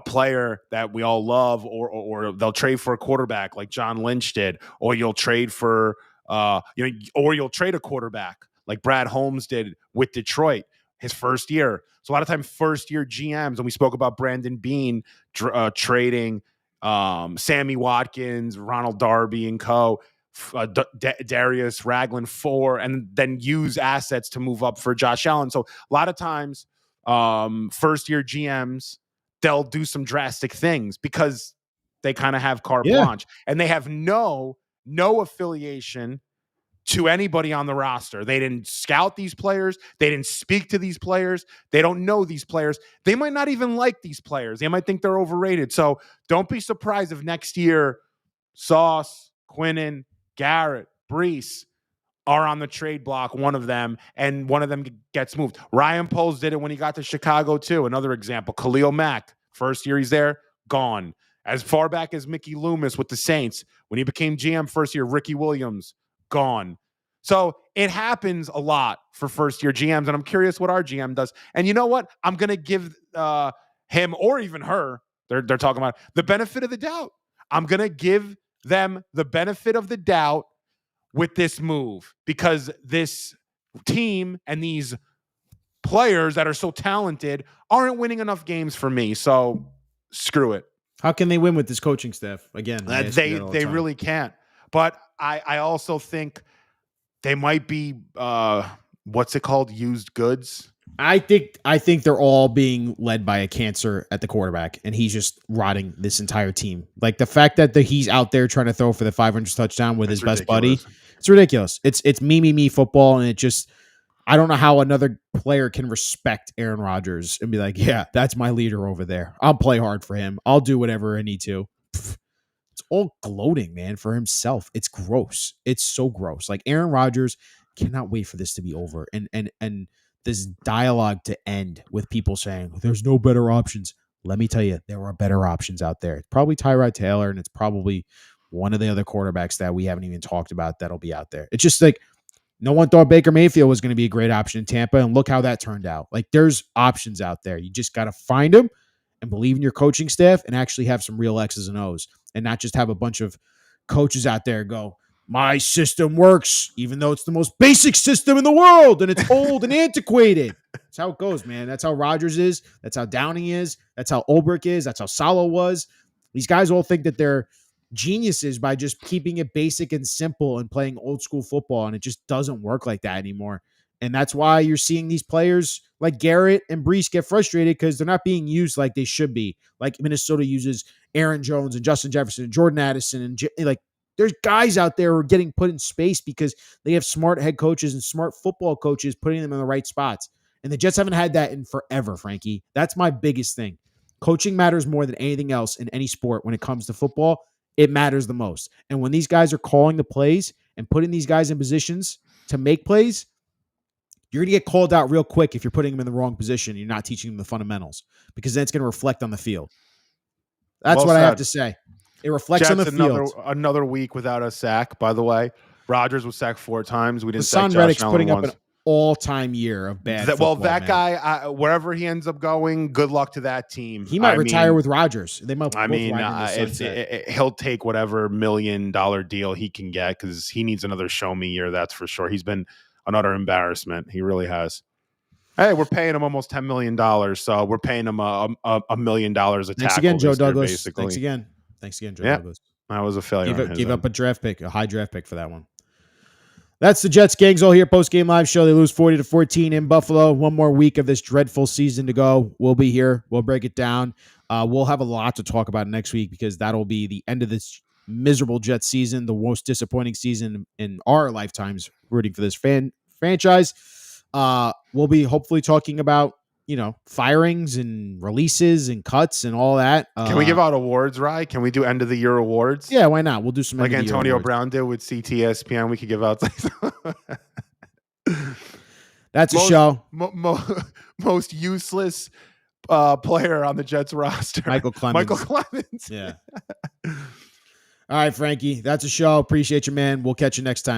player that we all love, or they'll trade for a quarterback like John Lynch did, or you'll trade for, or you'll trade a quarterback like Brad Holmes did with Detroit his first year. So a lot of times first-year GMs, and we spoke about Brandon Beane trading Sammy Watkins, Ronald Darby and co., Darius Ragland for, and then use assets to move up for Josh Allen. So a lot of times first-year GMs, they'll do some drastic things because they kind of have carte blanche, and they have no affiliation to anybody on the roster. They didn't scout these players. They didn't speak to these players. They don't know these players. They might not even like these players. They might think they're overrated. So don't be surprised if next year Sauce, Quinnen, Garrett, Brees are on the trade block, one of them, and one of them gets moved. Ryan Poles did it when he got to Chicago too. Another example, Khalil Mack, first year he's there, gone. As far back as Mickey Loomis with the Saints, when he became GM first year, Ricky Williams, gone. So it happens a lot for first-year GMs, and I'm curious what our GM does. And you know what? I'm going to give him or even her, they're talking about, the benefit of the doubt. I'm going to give them the benefit of the doubt with this move, because this team and these players that are so talented aren't winning enough games for me. So screw it. How can they win with this coaching staff? Again, they really can't. But I also think they might be what's it called? Used goods. I think they're all being led by a cancer at the quarterback, and he's just rotting this entire team. Like the fact that he's out there trying to throw for the 500 touchdown with his best buddy, it's ridiculous. It's me football, and it just, I don't know how another player can respect Aaron Rodgers and be like, yeah, that's my leader over there. I'll play hard for him. I'll do whatever I need to. It's all gloating, man, for himself. It's gross. It's so gross. Like Aaron Rodgers cannot wait for this to be over. And this dialogue to end with people saying there's no better options. Let me tell you, there are better options out there. It's probably Tyrod Taylor, and it's probably one of the other quarterbacks that we haven't even talked about that'll be out there. It's just like no one thought Baker Mayfield was going to be a great option in Tampa, and look how that turned out. Like there's options out there. You just got to find them and believe in your coaching staff and actually have some real X's and O's, and not just have a bunch of coaches out there go, my system works, even though it's the most basic system in the world and it's old and antiquated. That's how it goes, man. That's how Rodgers is. That's how Downing is. That's how Ulbrich is. That's how Salah was. These guys all think that they're geniuses by just keeping it basic and simple and playing old school football, and it just doesn't work like that anymore. And that's why you're seeing these players like Garrett and Brees get frustrated because they're not being used like they should be. Like Minnesota uses Aaron Jones and Justin Jefferson and Jordan Addison and like there's guys out there who are getting put in space because they have smart head coaches and smart football coaches putting them in the right spots. And the Jets haven't had that in forever, Frankie. That's my biggest thing. Coaching matters more than anything else in any sport when it comes to football. It matters the most. And when these guys are calling the plays and putting these guys in positions to make plays, you're going to get called out real quick if you're putting them in the wrong position and you're not teaching them the fundamentals, because then it's going to reflect on the field. That's what I have to say. It reflects on the field. Another week without a sack, by the way. Rodgers was sacked 4 times. We didn't sack Josh Reddick's Allen putting once. up an all-time year of bad football, that man. guy, wherever he ends up going, good luck to that team. He might retire with Rodgers. They might. He'll take whatever $1 million deal he can get because he needs another show me year. That's for sure. He's been an utter embarrassment. He really has. Hey, we're paying him almost $10 million, so we're paying him $1 million a tackle. Thanks again, Joe Douglas. Basically. Thanks again, Joe Douglas. That was a failure. Gave up a draft pick, a high draft pick for that one. That's the Jets gangs all here. Post-game live show. They lose 40-14 in Buffalo. One more week of this dreadful season to go. We'll be here. We'll break it down. We'll have a lot to talk about next week because that'll be the end of this miserable Jets season, the most disappointing season in our lifetimes rooting for this franchise. We'll be hopefully talking about, firings and releases and cuts and all that. Can we give out awards, Rye? Can we do end of the year awards? Yeah, why not? We'll do some like Antonio Brown did with CTSPN. We could give out. That's a show. Most useless player on the Jets roster. Michael Clemens. Yeah. All right, Frankie. That's a show. Appreciate you, man. We'll catch you next time.